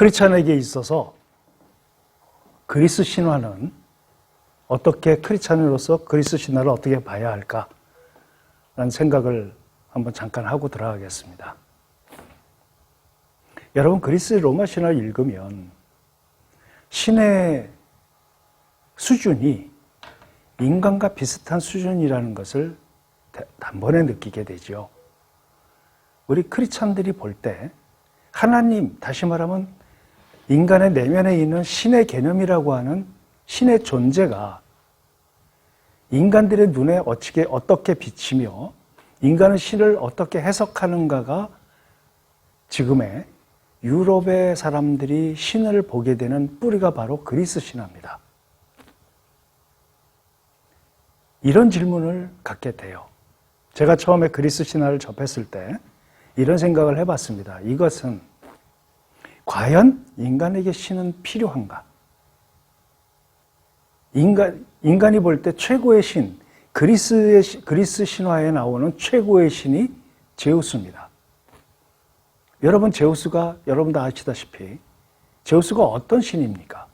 크리스찬에게 있어서 그리스 신화는 어떻게 크리스찬으로서 그리스 신화를 어떻게 봐야 할까라는 생각을 한번 잠깐 하고 들어가겠습니다. 여러분, 그리스 로마 신화를 읽으면 신의 수준이 인간과 비슷한 수준이라는 것을 단번에 느끼게 되죠. 우리 크리스찬들이 볼 때 하나님, 다시 말하면 인간의 내면에 있는 신의 개념이라고 하는 신의 존재가 인간들의 눈에 어떻게 비치며 인간은 신을 어떻게 해석하는가가 지금의 유럽의 사람들이 신을 보게 되는 뿌리가 바로 그리스 신화입니다. 이런 질문을 갖게 돼요. 제가 처음에 그리스 신화를 접했을 때 이런 생각을 해봤습니다. 이것은 과연 인간에게 신은 필요한가? 인간이 볼 때 최고의 신, 그리스 신화에 나오는 최고의 신이 제우스입니다. 여러분, 여러분 다 아시다시피 제우스가 어떤 신입니까?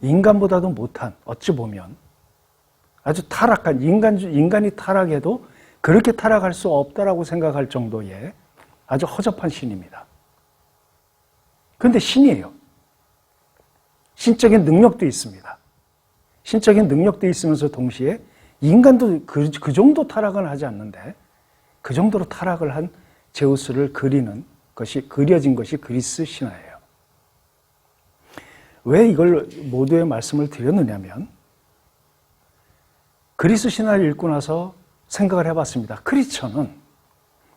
인간보다도 못한, 어찌 보면 아주 타락한, 인간이 타락해도 그렇게 타락할 수 없다라고 생각할 정도의 아주 허접한 신입니다. 그런데 신이에요. 신적인 능력도 있습니다. 신적인 능력도 있으면서 동시에 인간도 그 정도 타락은 하지 않는데 그 정도로 타락을 한 제우스를 그려진 것이 그리스 신화예요. 왜 이걸 모두의 말씀을 드렸느냐면 그리스 신화를 읽고 나서 생각을 해봤습니다. 크리스천은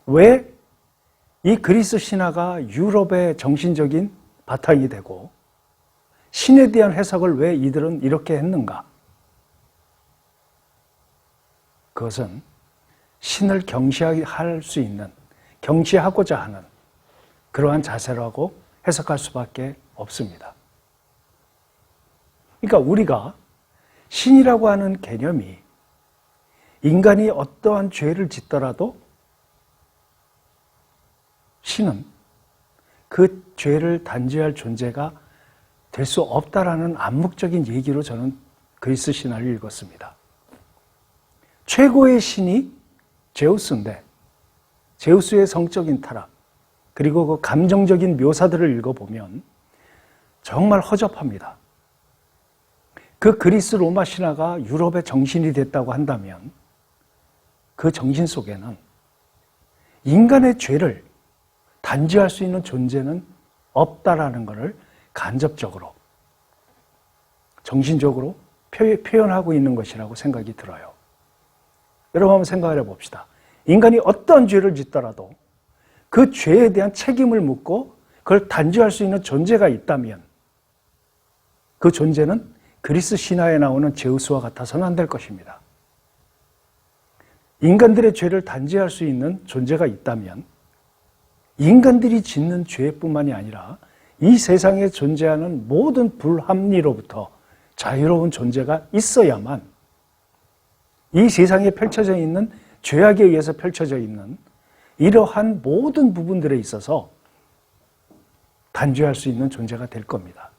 왜 이 그리스 신화가 유럽의 정신적인 바탕이 되고 신에 대한 해석을 왜 이들은 이렇게 했는가? 그것은 신을 경시할 수 있는, 경시하고자 하는 그러한 자세라고 해석할 수밖에 없습니다. 그러니까 우리가 신이라고 하는 개념이 인간이 어떠한 죄를 짓더라도 신은 그 죄를 단죄할 존재가 될 수 없다라는 암묵적인 얘기로 저는 그리스 신화를 읽었습니다. 최고의 신이 제우스인데 제우스의 성적인 타락 그리고 그 감정적인 묘사들을 읽어보면 정말 허접합니다. 그 그리스 로마 신화가 유럽의 정신이 됐다고 한다면 그 정신 속에는 인간의 죄를 단죄할 수 있는 존재는 없다라는 것을 간접적으로, 정신적으로 표현하고 있는 것이라고 생각이 들어요. 여러분 한번 생각을 해봅시다. 인간이 어떤 죄를 짓더라도 그 죄에 대한 책임을 묻고 그걸 단죄할 수 있는 존재가 있다면 그 존재는 그리스 신화에 나오는 제우스와 같아서는 안 될 것입니다. 인간들의 죄를 단죄할 수 있는 존재가 있다면 인간들이 짓는 죄뿐만이 아니라 이 세상에 존재하는 모든 불합리로부터 자유로운 존재가 있어야만 이 세상에 펼쳐져 있는 죄악에 의해서 펼쳐져 있는 이러한 모든 부분들에 있어서 단죄할 수 있는 존재가 될 겁니다.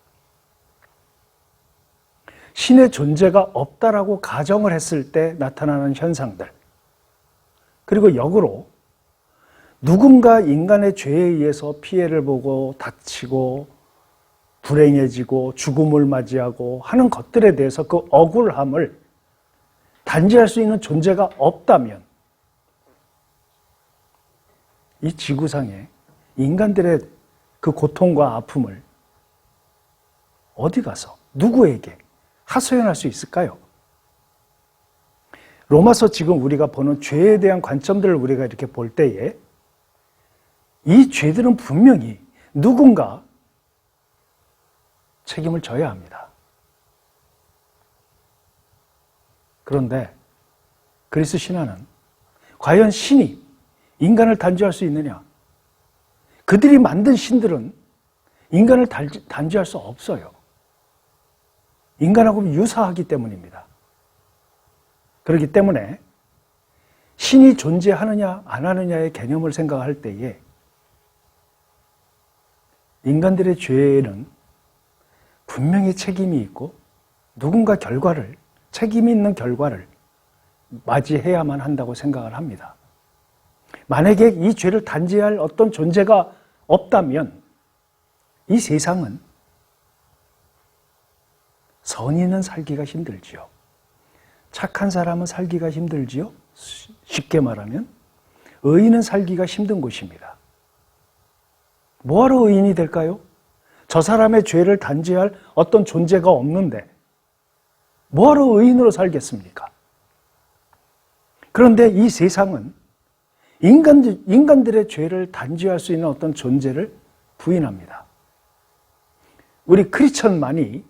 신의 존재가 없다라고 가정을 했을 때 나타나는 현상들, 그리고 역으로 누군가 인간의 죄에 의해서 피해를 보고 다치고 불행해지고 죽음을 맞이하고 하는 것들에 대해서 그 억울함을 단죄할 수 있는 존재가 없다면 이 지구상에 인간들의 그 고통과 아픔을 어디 가서 누구에게 하소연할 수 있을까요? 로마서 지금 우리가 보는 죄에 대한 관점들을 우리가 이렇게 볼 때에 이 죄들은 분명히 누군가 책임을 져야 합니다. 그런데 그리스 신화는 과연 신이 인간을 단죄할 수 있느냐? 그들이 만든 신들은 인간을 단죄할 수 없어요. 인간하고 유사하기 때문입니다. 그렇기 때문에 신이 존재하느냐 안 하느냐의 개념을 생각할 때에 인간들의 죄에는 분명히 책임이 있고 누군가 책임 있는 결과를 맞이해야만 한다고 생각을 합니다. 만약에 이 죄를 단죄할 어떤 존재가 없다면 이 세상은 선인은 살기가 힘들지요. 착한 사람은 살기가 힘들지요. 쉽게 말하면 의인은 살기가 힘든 곳입니다. 뭐하러 의인이 될까요? 저 사람의 죄를 단죄할 어떤 존재가 없는데 뭐하러 의인으로 살겠습니까? 그런데 이 세상은 인간들의 죄를 단죄할 수 있는 어떤 존재를 부인합니다. 우리 크리스천만이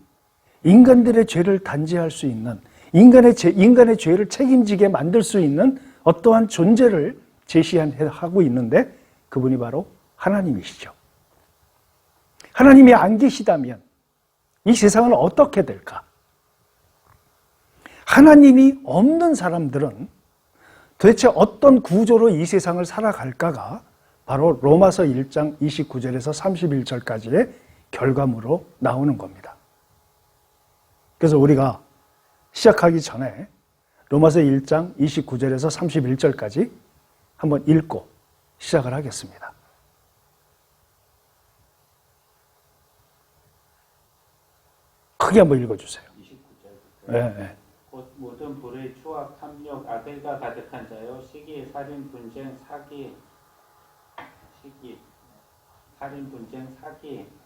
인간들의 죄를 단죄할 수 있는, 인간의 죄를 책임지게 만들 수 있는 어떠한 존재를 제시하고 있는데 그분이 바로 하나님이시죠. 하나님이 안 계시다면 이 세상은 어떻게 될까? 하나님이 없는 사람들은 도대체 어떤 구조로 이 세상을 살아갈까가 바로 로마서 1장 29절에서 31절까지의 결과물로 나오는 겁니다. 그래서 우리가 시작하기 전에 로마서 1장 29절에서 31절까지 한번 읽고 시작을 하겠습니다. 크게 한번 읽어주세요. 29절. 네. 곧 모든 불의 추악, 탐욕, 악의가 가득한 자요, 시기, 살인, 분쟁, 사기,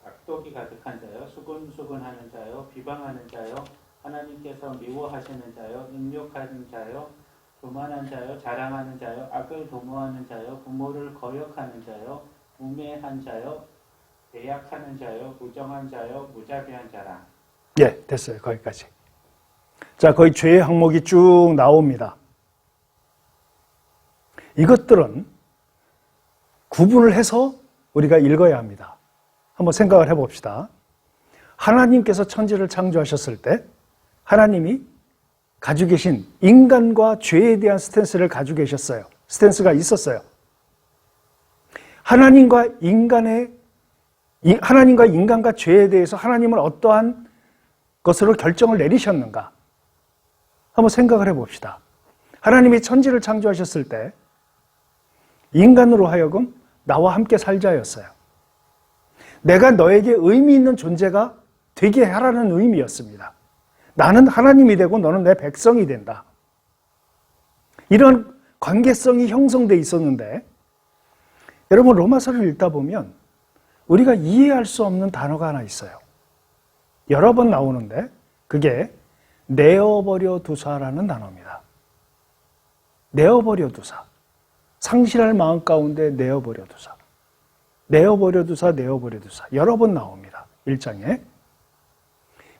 악독이 가득한 자요, 수군수군하는 자요, 비방하는 자요, 하나님께서 미워하시는 자요, 능욕하는 자요, 교만한 자요, 자랑하는 자요, 악을 도모하는 자요, 부모를 거역하는 자요, 우매한 자요, 배약하는 자요, 무정한 자요, 무자비한 자라. 예, 됐어요. 거기까지. 자, 거의 죄의 항목이 쭉 나옵니다. 이것들은 구분을 해서 우리가 읽어야 합니다. 한번 생각을 해봅시다. 하나님께서 천지를 창조하셨을 때 하나님이 가지고 계신 인간과 죄에 대한 스탠스를 가지고 계셨어요. 스탠스가 있었어요. 하나님과 인간과 죄에 대해서 하나님은 어떠한 것으로 결정을 내리셨는가? 한번 생각을 해봅시다. 하나님이 천지를 창조하셨을 때 인간으로 하여금 나와 함께 살자였어요. 내가 너에게 의미 있는 존재가 되게 하라는 의미였습니다. 나는 하나님이 되고 너는 내 백성이 된다. 이런 관계성이 형성되어 있었는데 여러분 로마서를 읽다 보면 우리가 이해할 수 없는 단어가 하나 있어요. 여러 번 나오는데 그게 내어버려 두사라는 단어입니다. 내어버려 두사. 상실할 마음 가운데 내어버려 두사. 내어버려 두사, 내어버려 두사. 여러 번 나옵니다. 1장에.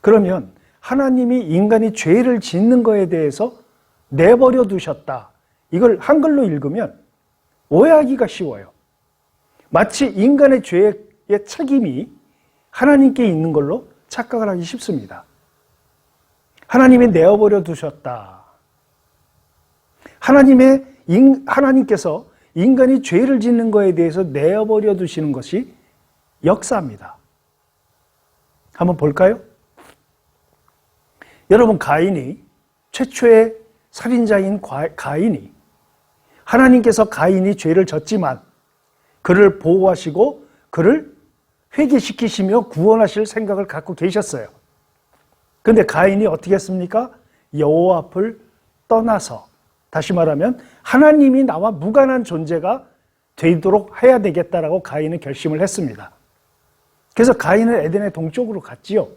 그러면 하나님이 인간이 죄를 짓는 거에 대해서 내버려 두셨다. 이걸 한글로 읽으면 오해하기가 쉬워요. 마치 인간의 죄의 책임이 하나님께 있는 걸로 착각을 하기 쉽습니다. 하나님이 내어버려 두셨다. 하나님께서 인간이 죄를 짓는 거에 대해서 내어버려 두시는 것이 역사입니다. 한번 볼까요? 여러분, 최초의 살인자인 가인이 하나님께서 가인이 죄를 졌지만 그를 보호하시고 그를 회개시키시며 구원하실 생각을 갖고 계셨어요. 그런데 가인이 어떻게 했습니까? 여호와 앞을 떠나서, 다시 말하면 하나님이 나와 무관한 존재가 되도록 해야 되겠다라고 가인은 결심을 했습니다. 그래서 가인은 에덴의 동쪽으로 갔지요.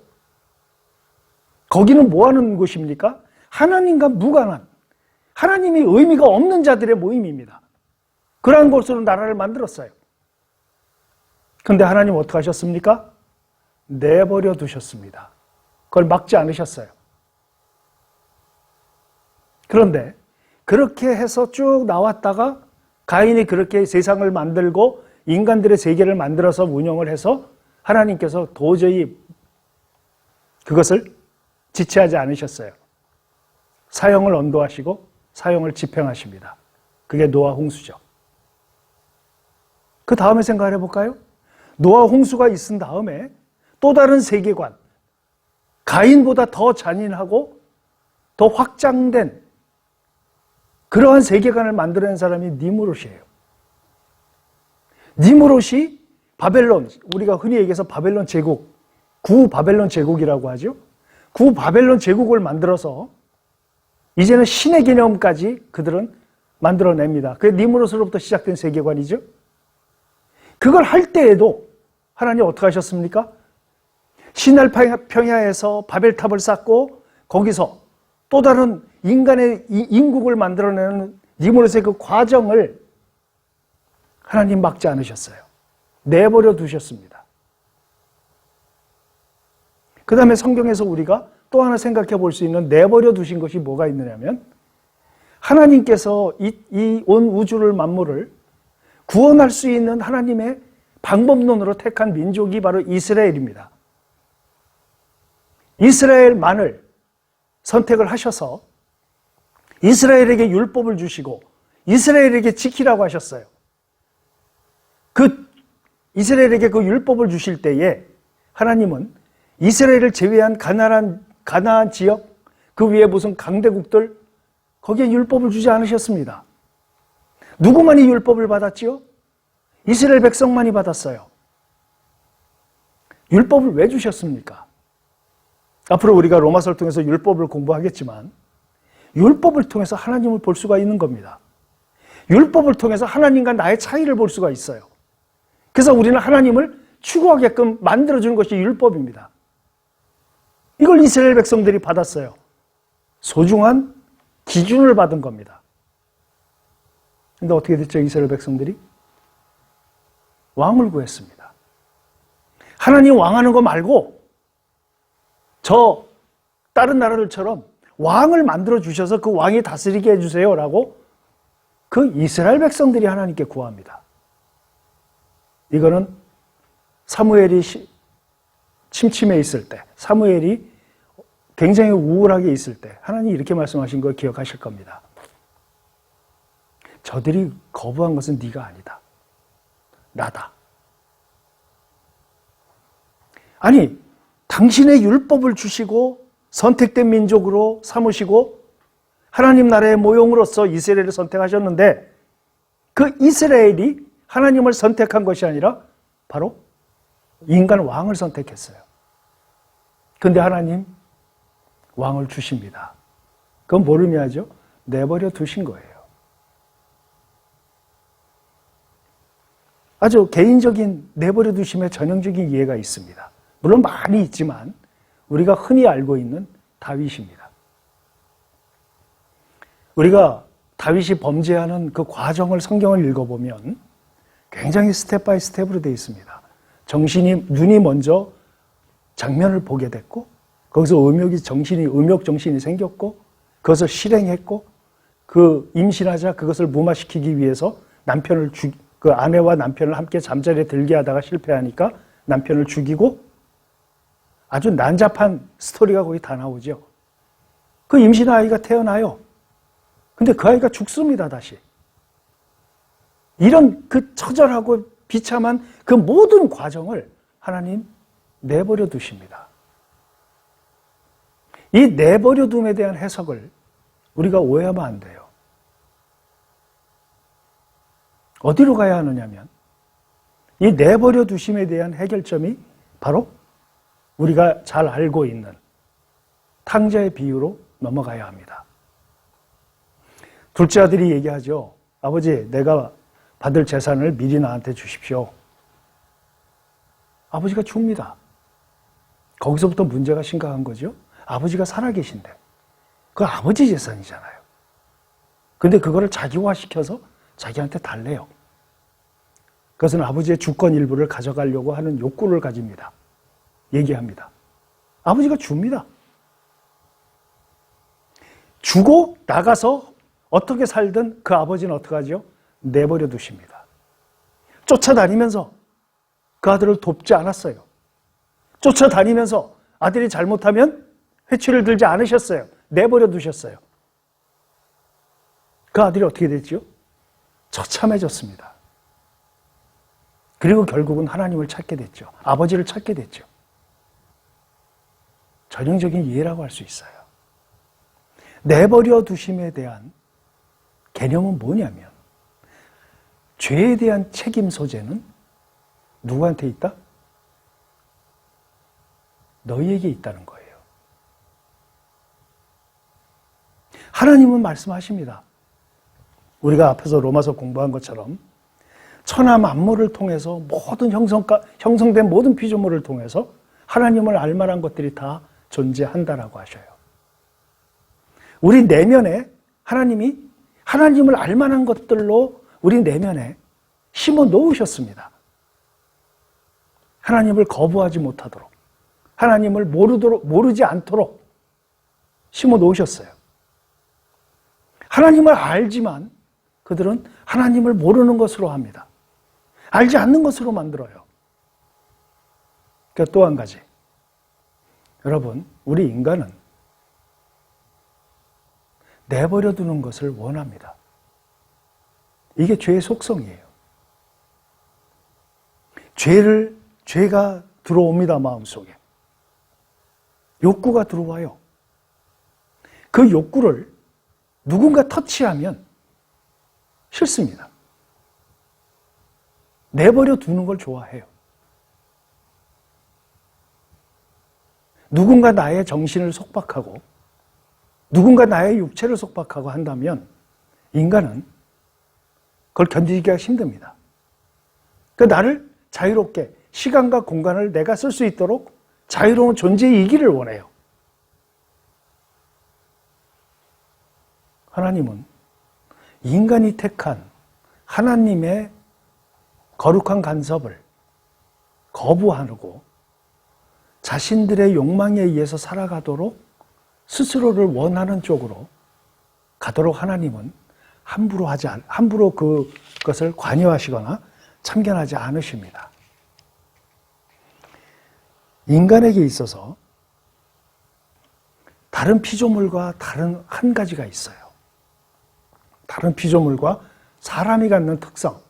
거기는 뭐 하는 곳입니까? 하나님과 무관한, 하나님이 의미가 없는 자들의 모임입니다. 그러한 곳으로 나라를 만들었어요. 그런데 하나님 어떻게 하셨습니까? 내버려 두셨습니다. 그걸 막지 않으셨어요. 그런데 그렇게 해서 쭉 나왔다가 가인이 그렇게 세상을 만들고 인간들의 세계를 만들어서 운영을 해서 하나님께서 도저히 그것을 지체하지 않으셨어요. 사형을 언도하시고 사형을 집행하십니다. 그게 노아 홍수죠. 그 다음에 생각을 해볼까요? 노아 홍수가 있은 다음에 또 다른 세계관, 가인보다 더 잔인하고 더 확장된 그러한 세계관을 만들어낸 사람이 니무롯이에요. 니무롯이 바벨론, 우리가 흔히 얘기해서 바벨론 제국, 구바벨론 제국이라고 하죠. 구바벨론 제국을 만들어서 이제는 신의 개념까지 그들은 만들어냅니다. 그게 니무롯으로부터 시작된 세계관이죠. 그걸 할 때에도 하나님 어떻게 하셨습니까? 시날 평야에서 바벨탑을 쌓고 거기서 또 다른 인간의 인국을 만들어내는 니무롯의 그 과정을 하나님 막지 않으셨어요. 내버려 두셨습니다. 그 다음에 성경에서 우리가 또 하나 생각해 볼 수 있는 내버려 두신 것이 뭐가 있느냐면 하나님께서 이 온 우주를 만물을 구원할 수 있는 하나님의 방법론으로 택한 민족이 바로 이스라엘입니다. 이스라엘만을 선택을 하셔서 이스라엘에게 율법을 주시고 이스라엘에게 지키라고 하셨어요. 그 이스라엘에게 그 율법을 주실 때에 하나님은 이스라엘을 제외한 가나안 지역, 그 위에 무슨 강대국들, 거기에 율법을 주지 않으셨습니다. 누구만이 율법을 받았지요? 이스라엘 백성만이 받았어요. 율법을 왜 주셨습니까? 앞으로 우리가 로마서를 통해서 율법을 공부하겠지만 율법을 통해서 하나님을 볼 수가 있는 겁니다. 율법을 통해서 하나님과 나의 차이를 볼 수가 있어요. 그래서 우리는 하나님을 추구하게끔 만들어주는 것이 율법입니다. 이걸 이스라엘 백성들이 받았어요. 소중한 기준을 받은 겁니다. 근데 어떻게 됐죠? 이스라엘 백성들이? 왕을 구했습니다. 하나님 왕하는 거 말고 저 다른 나라들처럼 왕을 만들어 주셔서 그 왕이 다스리게 해주세요 라고 그 이스라엘 백성들이 하나님께 구합니다. 이거는 사무엘이 침침해 있을 때, 사무엘이 굉장히 우울하게 있을 때 하나님이 이렇게 말씀하신 걸 기억하실 겁니다. 저들이 거부한 것은 네가 아니다. 나다. 아니, 당신의 율법을 주시고 선택된 민족으로 삼으시고 하나님 나라의 모형으로서 이스라엘을 선택하셨는데 그 이스라엘이 하나님을 선택한 것이 아니라 바로 인간 왕을 선택했어요. 그런데 하나님 왕을 주십니다. 그건 뭘 의미하죠? 내버려 두신 거예요. 아주 개인적인 내버려 두심의 전형적인 이해가 있습니다. 물론 많이 있지만 우리가 흔히 알고 있는 다윗입니다. 우리가 다윗이 범죄하는 그 과정을 성경을 읽어보면 굉장히 스텝 바이 스텝으로 되어 있습니다. 눈이 먼저 장면을 보게 됐고 거기서 음욕 정신이 생겼고 그것을 실행했고 그 임신하자 그것을 무마시키기 위해서 그 아내와 남편을 함께 잠자리에 들게 하다가 실패하니까 남편을 죽이고 아주 난잡한 스토리가 거기 다 나오죠. 그 임신 아이가 태어나요. 근데 그 아이가 죽습니다, 다시. 이런 그 처절하고 비참한 그 모든 과정을 하나님 내버려 두십니다. 이 내버려 둠에 대한 해석을 우리가 오해하면 안 돼요. 어디로 가야 하느냐면 이 내버려 두심에 대한 해결점이 바로 우리가 잘 알고 있는 탕자의 비유로 넘어가야 합니다. 둘째 아들이 얘기하죠. 아버지, 내가 받을 재산을 미리 나한테 주십시오. 아버지가 줍니다. 거기서부터 문제가 심각한 거죠. 아버지가 살아계신데 그 아버지 재산이잖아요. 근데 그거를 자기화시켜서 자기한테 달래요. 그것은 아버지의 주권 일부를 가져가려고 하는 욕구를 가집니다. 얘기합니다. 아버지가 줍니다. 주고 나가서 어떻게 살든 그 아버지는 어떻게 하죠? 내버려 두십니다. 쫓아다니면서 그 아들을 돕지 않았어요. 쫓아다니면서 아들이 잘못하면 회초리를 들지 않으셨어요. 내버려 두셨어요. 그 아들이 어떻게 됐죠? 처참해졌습니다. 그리고 결국은 하나님을 찾게 됐죠. 아버지를 찾게 됐죠. 전형적인 이해라고 할 수 있어요. 내버려 두심에 대한 개념은 뭐냐면 죄에 대한 책임 소재는 누구한테 있다? 너희에게 있다는 거예요. 하나님은 말씀하십니다. 우리가 앞에서 로마서 공부한 것처럼 천하 만물을 통해서 모든 형성된 모든 피조물을 통해서 하나님을 알 만한 것들이 다 존재한다라고 하셔요. 우리 내면에 하나님이 하나님을 알 만한 것들로 우리 내면에 심어 놓으셨습니다. 하나님을 거부하지 못하도록, 하나님을 모르지 않도록 심어 놓으셨어요. 하나님을 알지만 그들은 하나님을 모르는 것으로 합니다. 알지 않는 것으로 만들어요. 또 한 가지. 여러분, 우리 인간은 내버려 두는 것을 원합니다. 이게 죄의 속성이에요. 죄가 들어옵니다, 마음속에. 욕구가 들어와요. 그 욕구를 누군가 터치하면 싫습니다. 내버려 두는 걸 좋아해요. 누군가 나의 정신을 속박하고 누군가 나의 육체를 속박하고 한다면 인간은 그걸 견디기가 힘듭니다. 그러니까 나를 자유롭게 시간과 공간을 내가 쓸 수 있도록 자유로운 존재이기를 원해요. 하나님은 인간이 택한 하나님의 거룩한 간섭을 거부하고 자신들의 욕망에 의해서 살아가도록 스스로를 원하는 쪽으로 가도록 하나님은 함부로 그것을 관여하시거나 참견하지 않으십니다. 인간에게 있어서 다른 피조물과 다른 한 가지가 있어요. 다른 피조물과 사람이 갖는 특성.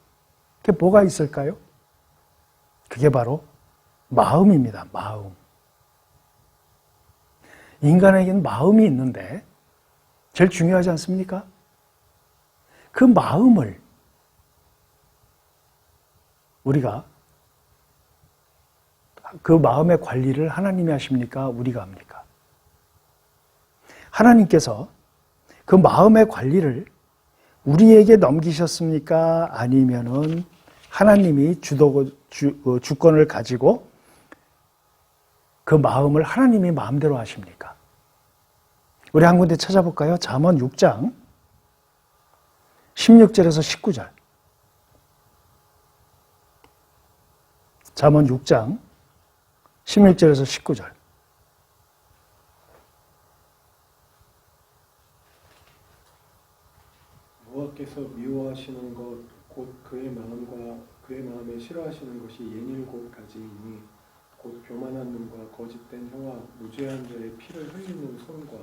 그게 뭐가 있을까요? 그게 바로 마음입니다. 마음. 인간에게는 마음이 있는데 제일 중요하지 않습니까? 그 마음을 우리가 그 마음의 관리를 하나님이 하십니까? 우리가 합니까? 하나님께서 그 마음의 관리를 우리에게 넘기셨습니까? 아니면은 하나님이 주권을 가지고 그 마음을 하나님이 마음대로 하십니까? 우리 한 군데 찾아볼까요? 잠언 6장 16절에서 19절. 잠언 6장 16절에서 19절. 여호와께서 미워하시는 것 곧 그의 마음과 그의 마음에 싫어하시는 것이 예닐곱 가지이니 곧 교만한 눈과 거짓된 혀와 무죄한 자의 피를 흘리는 손과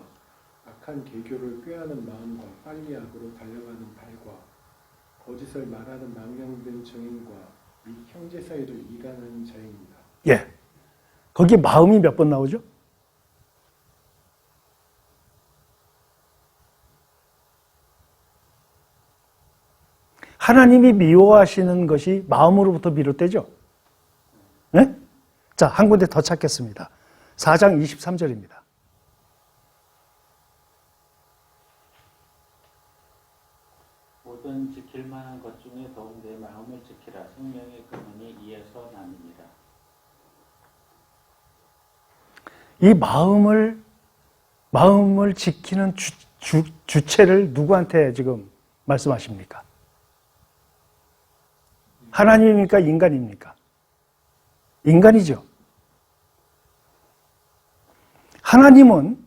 악한 계교를 꾀하는 마음과 빨리 악으로 달려가는 발과 거짓을 말하는 망령된 증인과 및 형제 사이를 이간하는 자입니다. 예. 거기 마음이 몇 번 나오죠? 하나님이 미워하시는 것이 마음으로부터 비롯되죠? 네? 자, 한 군데 더 찾겠습니다. 4장 23절입니다. 모든 지킬 만한 것 중에 더욱 내 마음을 지키라. 생명의 근원이 이에서 남이니라. 이 마음을 지키는 주체를 누구한테 지금 말씀하십니까? 하나님입니까? 인간입니까? 인간이죠. 하나님은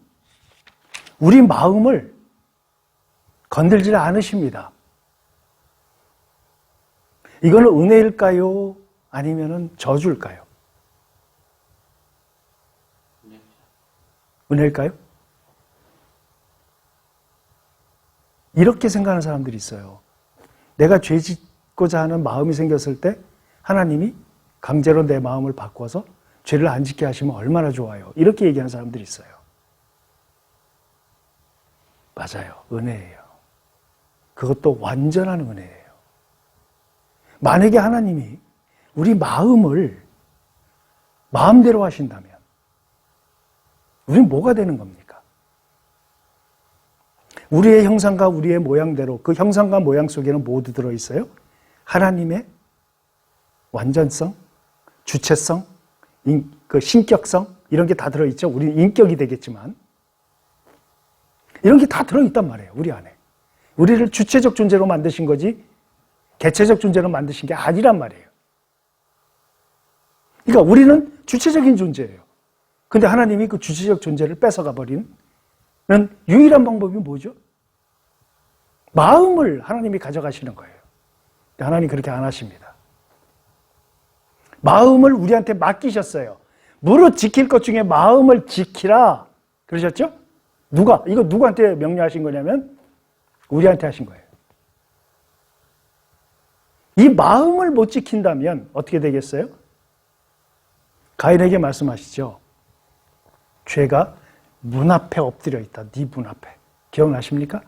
우리 마음을 건들지 않으십니다. 이거는 은혜일까요? 아니면 저주일까요? 은혜일까요? 이렇게 생각하는 사람들이 있어요. 내가 죄 짓고자 하는 마음이 생겼을 때 하나님이 강제로 내 마음을 바꿔서 죄를 안 짓게 하시면 얼마나 좋아요. 이렇게 얘기하는 사람들이 있어요. 맞아요. 은혜예요. 그것도 완전한 은혜예요. 만약에 하나님이 우리 마음을 마음대로 하신다면 우리는 뭐가 되는 겁니까? 우리의 형상과 우리의 모양대로, 그 형상과 모양 속에는 모두 들어있어요. 하나님의 완전성, 주체성, 그 신격성, 이런 게 다 들어있죠. 우리는 인격이 되겠지만 이런 게 다 들어있단 말이에요. 우리 안에. 우리를 주체적 존재로 만드신 거지 개체적 존재로 만드신 게 아니란 말이에요. 그러니까 우리는 주체적인 존재예요. 근데 하나님이 그 주체적 존재를 뺏어가 버리는 유일한 방법이 뭐죠? 마음을 하나님이 가져가시는 거예요. 근데 하나님 그렇게 안 하십니다. 마음을 우리한테 맡기셨어요. 무릇 지킬 것 중에 마음을 지키라 그러셨죠? 이거 누구한테 명령하신 거냐면 우리한테 하신 거예요. 이 마음을 못 지킨다면 어떻게 되겠어요? 가인에게 말씀하시죠. 죄가 문 앞에 엎드려 있다. 네 문 앞에. 기억나십니까?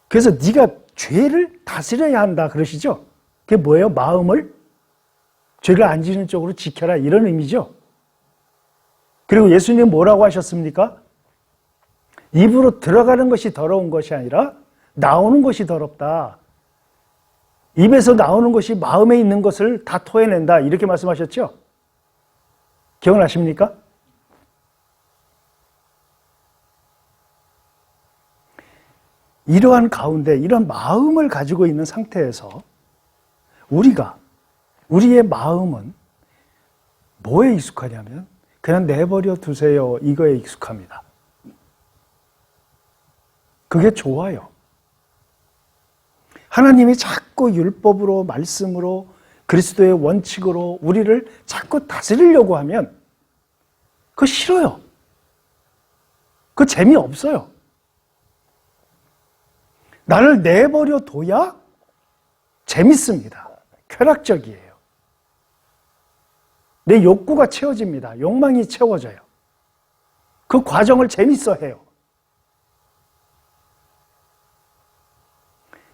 그래서 네가 죄를 다스려야 한다 그러시죠? 그게 뭐예요? 마음을 죄를 안 지는 쪽으로 지켜라 이런 의미죠. 그리고 예수님 뭐라고 하셨습니까? 입으로 들어가는 것이 더러운 것이 아니라 나오는 것이 더럽다. 입에서 나오는 것이 마음에 있는 것을 다 토해낸다. 이렇게 말씀하셨죠? 기억나십니까? 이러한 가운데 이런 마음을 가지고 있는 상태에서 우리의 마음은 뭐에 익숙하냐면 그냥 내버려 두세요. 이거에 익숙합니다. 그게 좋아요. 하나님이 자꾸 율법으로, 말씀으로, 그리스도의 원칙으로 우리를 자꾸 다스리려고 하면 그거 싫어요. 그거 재미없어요. 나를 내버려 둬야 재밌습니다. 쾌락적이에요. 내 욕구가 채워집니다. 욕망이 채워져요. 그 과정을 재밌어 해요.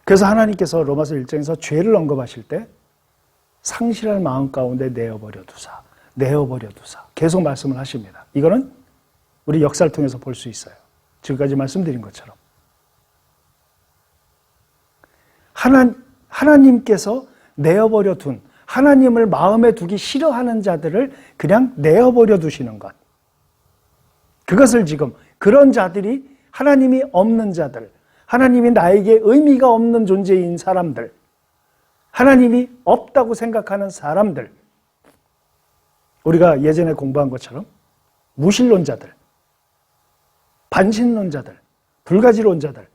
그래서 하나님께서 로마서 1장에서 죄를 언급하실 때 상실할 마음 가운데 내어버려 두사 계속 말씀을 하십니다. 이거는 우리 역사를 통해서 볼 수 있어요. 지금까지 말씀드린 것처럼. 하나님께서 내어버려 둔, 하나님을 마음에 두기 싫어하는 자들을 그냥 내어버려 두시는 것. 그것을 지금 그런 자들이 하나님이 없는 자들, 하나님이 나에게 의미가 없는 존재인 사람들, 하나님이 없다고 생각하는 사람들, 우리가 예전에 공부한 것처럼 무신론자들, 반신론자들, 불가지론자들,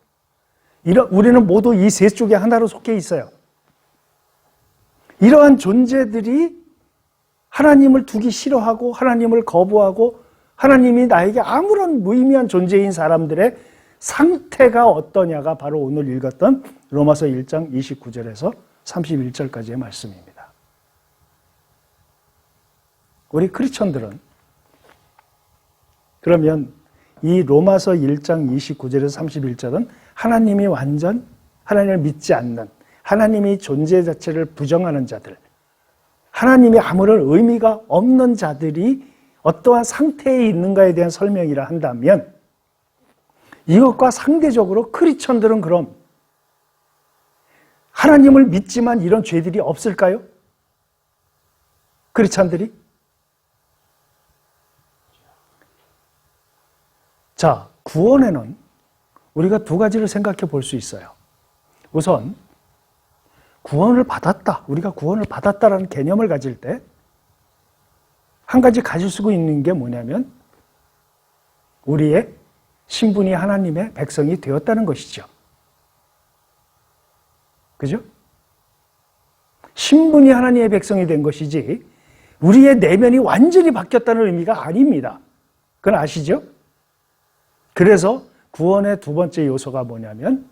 우리는 모두 이 세 쪽에 하나로 속해 있어요. 이러한 존재들이 하나님을 두기 싫어하고 하나님을 거부하고 하나님이 나에게 아무런 무의미한 존재인 사람들의 상태가 어떠냐가 바로 오늘 읽었던 로마서 1장 29절에서 31절까지의 말씀입니다. 우리 크리스천들은 그러면 이 로마서 1장 29절에서 31절은 하나님이 완전 하나님을 믿지 않는, 하나님이 존재 자체를 부정하는 자들, 하나님이 아무런 의미가 없는 자들이 어떠한 상태에 있는가에 대한 설명이라 한다면 이것과 상대적으로 크리스천들은 그럼 하나님을 믿지만 이런 죄들이 없을까요? 크리스천들이? 자, 구원에는 우리가 두 가지를 생각해 볼 수 있어요. 우선 구원을 받았다, 우리가 구원을 받았다라는 개념을 가질 때 한 가지 가질 수 있는 게 뭐냐면 우리의 신분이 하나님의 백성이 되었다는 것이죠. 그죠? 신분이 하나님의 백성이 된 것이지 우리의 내면이 완전히 바뀌었다는 의미가 아닙니다. 그건 아시죠? 그래서 구원의 두 번째 요소가 뭐냐면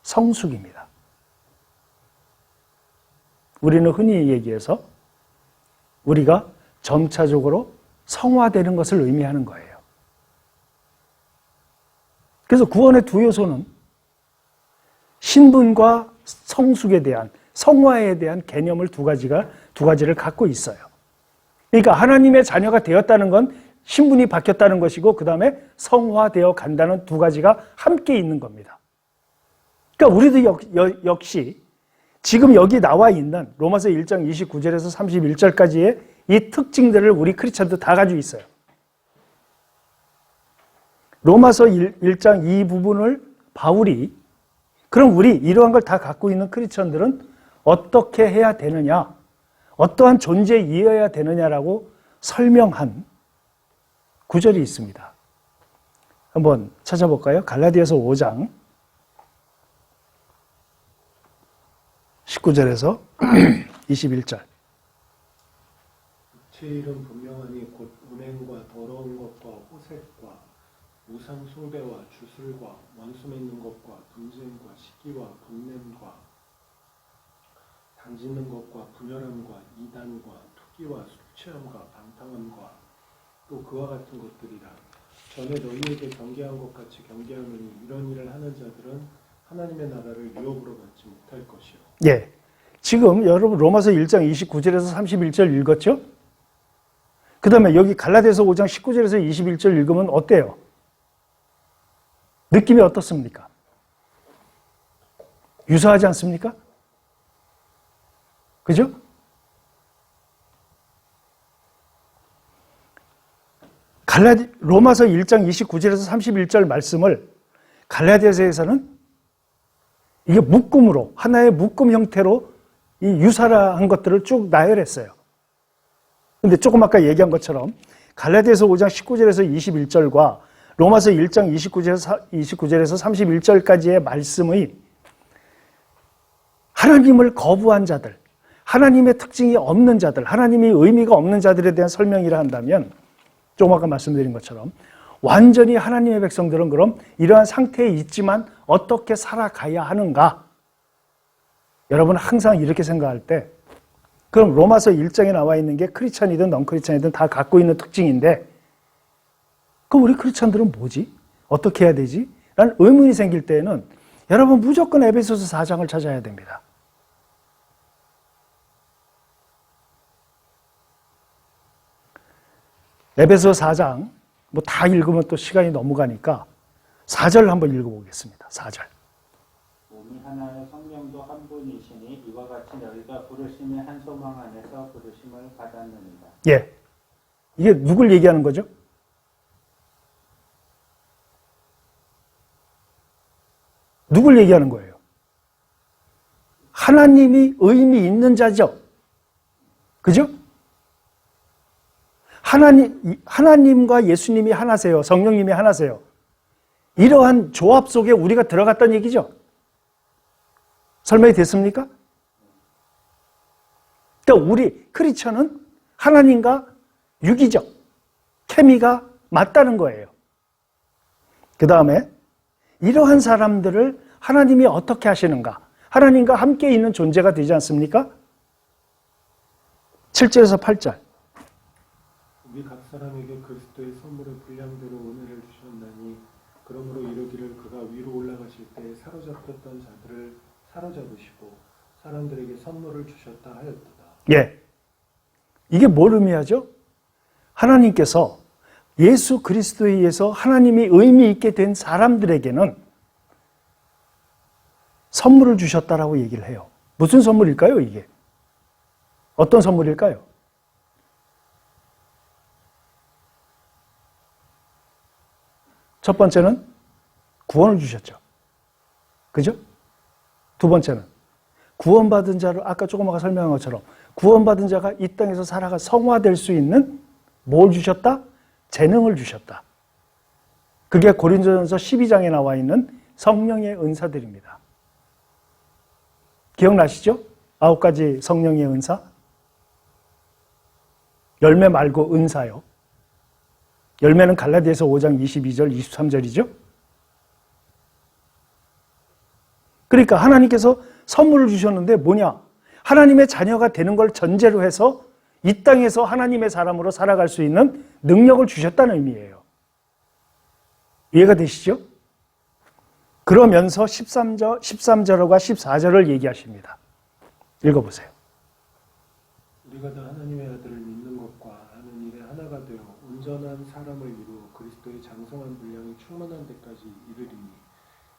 성숙입니다. 우리는 흔히 얘기해서 우리가 점차적으로 성화되는 것을 의미하는 거예요. 그래서 구원의 두 요소는 신분과 성숙에 대한, 성화에 대한 개념을 두 가지를 갖고 있어요. 그러니까 하나님의 자녀가 되었다는 건 신분이 바뀌었다는 것이고, 그 다음에 성화되어 간다는 두 가지가 함께 있는 겁니다. 그러니까 우리도 역시 지금 여기 나와 있는 로마서 1장 29절에서 31절까지의 이 특징들을 우리 크리스천도 다 가지고 있어요. 로마서 1장 이 부분을 바울이, 그럼 우리 이러한 걸 다 갖고 있는 크리스천들은 어떻게 해야 되느냐, 어떠한 존재이어야 되느냐라고 설명한 구절이 있습니다. 한번 찾아볼까요? 갈라디아서 5장 19절에서 21절. 육체의 일은 분명하니 곧 운행과 더러운 것과 호색과 우상 숭배와 주술과 원수 맺는 것과 분쟁과 시기와 분냄과 당짓는 것과 분열함과 이단과 투기와 술취함과 방탕함과 또 그와 같은 것들이라. 전에 너희에게 경계한 것 같이 경계하노니 이런 일을 하는 자들은 하나님의 나라를 유업으로 받지 못할 것이요. 예. 지금 여러분 로마서 1장 29절에서 31절 읽었죠? 그 다음에 여기 갈라디아서 5장 19절에서 21절 읽으면 어때요? 느낌이 어떻습니까? 유사하지 않습니까? 그죠? 로마서 1장 29절에서 31절 말씀을 갈라디아서에서는 이게 묶음으로, 하나의 묶음 형태로 이 유사한 것들을 쭉 나열했어요. 근데 조금 아까 얘기한 것처럼 갈라디아서 5장 19절에서 21절과 로마서 1장 29절에서 31절까지의 말씀의 하나님을 거부한 자들, 하나님의 특징이 없는 자들, 하나님의 의미가 없는 자들에 대한 설명이라 한다면, 조금 아까 말씀드린 것처럼 완전히 하나님의 백성들은 그럼 이러한 상태에 있지만 어떻게 살아가야 하는가? 여러분 항상 이렇게 생각할 때, 그럼 로마서 1장에 나와 있는 게 크리스찬이든 넌크리스찬이든 다 갖고 있는 특징인데, 그럼 우리 크리스찬들은 뭐지? 어떻게 해야 되지? 라는 의문이 생길 때에는 여러분 무조건 에베소서 4장을 찾아야 됩니다. 에베소서 4장 뭐 다 읽으면 또 시간이 너무 가니까 4절 한번 읽어보겠습니다. 4절. 몸이 하나의 성령도 한 분이시니 이와 같이 너희가 부르심의 한 소망 안에서 부르심을 받았느니라. 예. 이게 누굴 얘기하는 거죠? 누굴 얘기하는 거예요? 하나님이 의미 있는 자죠. 그죠? 하나님과 예수님이 하나세요. 성령님이 하나세요. 이러한 조합 속에 우리가 들어갔다는 얘기죠. 설명이 됐습니까? 그러니까 우리 크리스천은 하나님과 유기적, 케미가 맞다는 거예요. 그 다음에 이러한 사람들을 하나님이 어떻게 하시는가? 하나님과 함께 있는 존재가 되지 않습니까? 7절에서 8절. 우리 각 사람에게 그리스도의 선물의 분량대로 은혜를 주셨나니 그러므로 이르기를 그가 위로 올라가실 때 사로잡혔던 자들을 사로잡으시고 사람들에게 선물을 주셨다 하였도다. 예. 이게 뭘 의미하죠? 하나님께서 예수 그리스도에 의해서 하나님이 의미 있게 된 사람들에게는 선물을 주셨다라고 얘기를 해요. 무슨 선물일까요, 이게? 어떤 선물일까요? 첫 번째는 구원을 주셨죠. 그죠? 두 번째는 구원받은 자를, 아까 조금 아까 설명한 것처럼 구원받은 자가 이 땅에서 살아가 성화될 수 있는 뭘 주셨다? 재능을 주셨다. 그게 고린도전서 12장에 나와 있는 성령의 은사들입니다. 기억나시죠? 9가지 성령의 은사. 열매 말고 은사요. 열매는 갈라디아서 5장 22절, 23절이죠. 그러니까 하나님께서 선물을 주셨는데 뭐냐? 하나님의 자녀가 되는 걸 전제로 해서 이 땅에서 하나님의 사람으로 살아갈 수 있는 능력을 주셨다는 의미예요. 이해가 되시죠? 그러면서 13절과 14절을 얘기하십니다. 읽어보세요. 우리가 다 하나님의 아들을 믿는 것과 아는 일에 하나가 되어 온전한 사람을 이루어 그리스도의 장성한 분량이 충만한 데까지 이르리니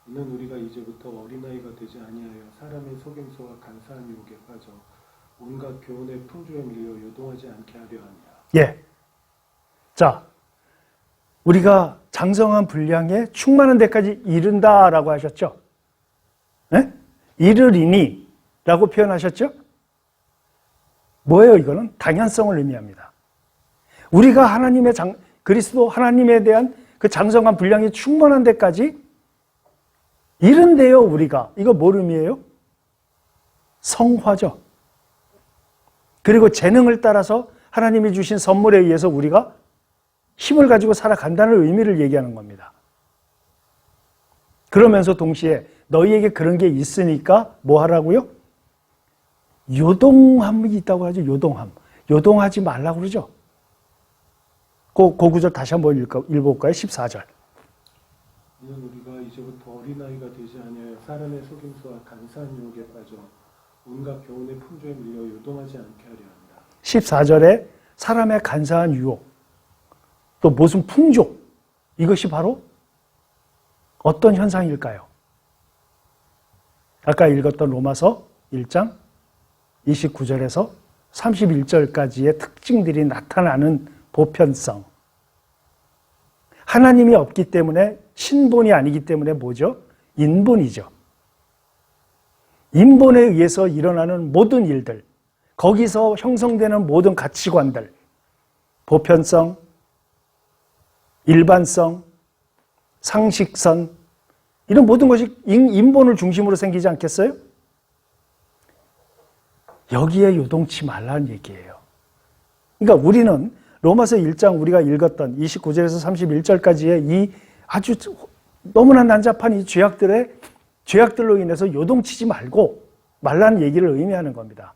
이는 우리가 이제부터 어린아이가 되지 아니하여 사람의 속임수와 간사한 유혹에 빠져 온갖 교훈의 풍조에 밀려 요동하지 않게 하려 함이라. 예. 자, 우리가 장성한 분량에 충만한 데까지 이른다라고 하셨죠? 예? 이르리니 라고 표현하셨죠? 뭐예요, 이거는? 당연성을 의미합니다. 우리가 그리스도 하나님에 대한 그 장성한 분량이 충만한 데까지 이른데요, 우리가. 이거 뭘 의미해요? 성화죠. 그리고 재능을 따라서 하나님이 주신 선물에 의해서 우리가 힘을 가지고 살아간다는 의미를 얘기하는 겁니다. 그러면서 동시에 너희에게 그런 게 있으니까 뭐 하라고요? 요동함이 있다고 하죠. 요동함. 요동하지 말라고 그러죠. 그 구절 다시 한번 읽어볼까요? 14절. 이는 우리가 이제부터 어린아이가 되지 아니하여 사람의 속임수와 간사한 유혹에 빠져 온갖 교훈의 풍조에 밀려 요동하지 않게 하려 합니다. 14절에 사람의 간사한 유혹, 또 무슨 풍조, 이것이 바로 어떤 현상일까요? 아까 읽었던 로마서 1장 29절에서 31절까지의 특징들이 나타나는 보편성. 하나님이 없기 때문에 신본이 아니기 때문에 뭐죠? 인본이죠. 인본에 의해서 일어나는 모든 일들, 거기서 형성되는 모든 가치관들, 보편성, 일반성, 상식선, 이런 모든 것이 인본을 중심으로 생기지 않겠어요? 여기에 요동치 말라는 얘기예요. 그러니까 우리는 로마서 1장 우리가 읽었던 29절에서 31절까지의 이 아주 너무나 난잡한 이 죄악들로 인해서 요동치지 말라는 얘기를 의미하는 겁니다.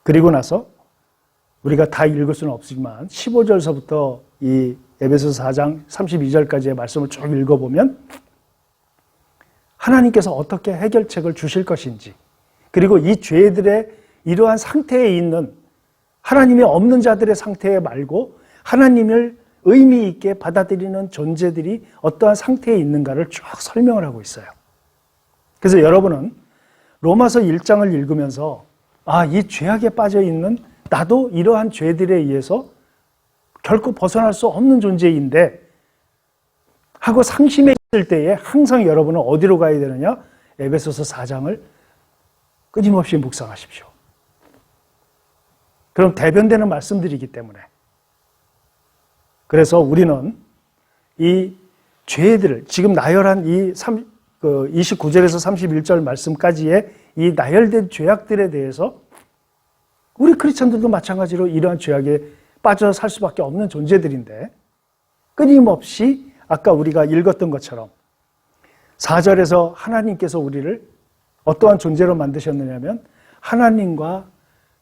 그리고 나서 우리가 다 읽을 수는 없지만 15절서부터 이 에베소서 4장 32절까지의 말씀을 쭉 읽어보면 하나님께서 어떻게 해결책을 주실 것인지, 그리고 이 죄들의 이러한 상태에 있는 하나님이 없는 자들의 상태 말고 하나님을 의미 있게 받아들이는 존재들이 어떠한 상태에 있는가를 쭉 설명을 하고 있어요. 그래서 여러분은 로마서 1장을 읽으면서 이 죄악에 빠져 있는 나도 이러한 죄들에 의해서 결코 벗어날 수 없는 존재인데 하고 상심해 있을 때에 항상 여러분은 어디로 가야 되느냐? 에베소서 4장을 끊임없이 묵상하십시오. 그럼 대변되는 말씀들이기 때문에. 그래서 우리는 이 죄들을 지금 나열한 이 29절에서 31절 말씀까지의 이 나열된 죄악들에 대해서 우리 크리스천들도 마찬가지로 이러한 죄악에 빠져 살 수밖에 없는 존재들인데 끊임없이 아까 우리가 읽었던 것처럼 4절에서 하나님께서 우리를 어떠한 존재로 만드셨느냐면 하나님과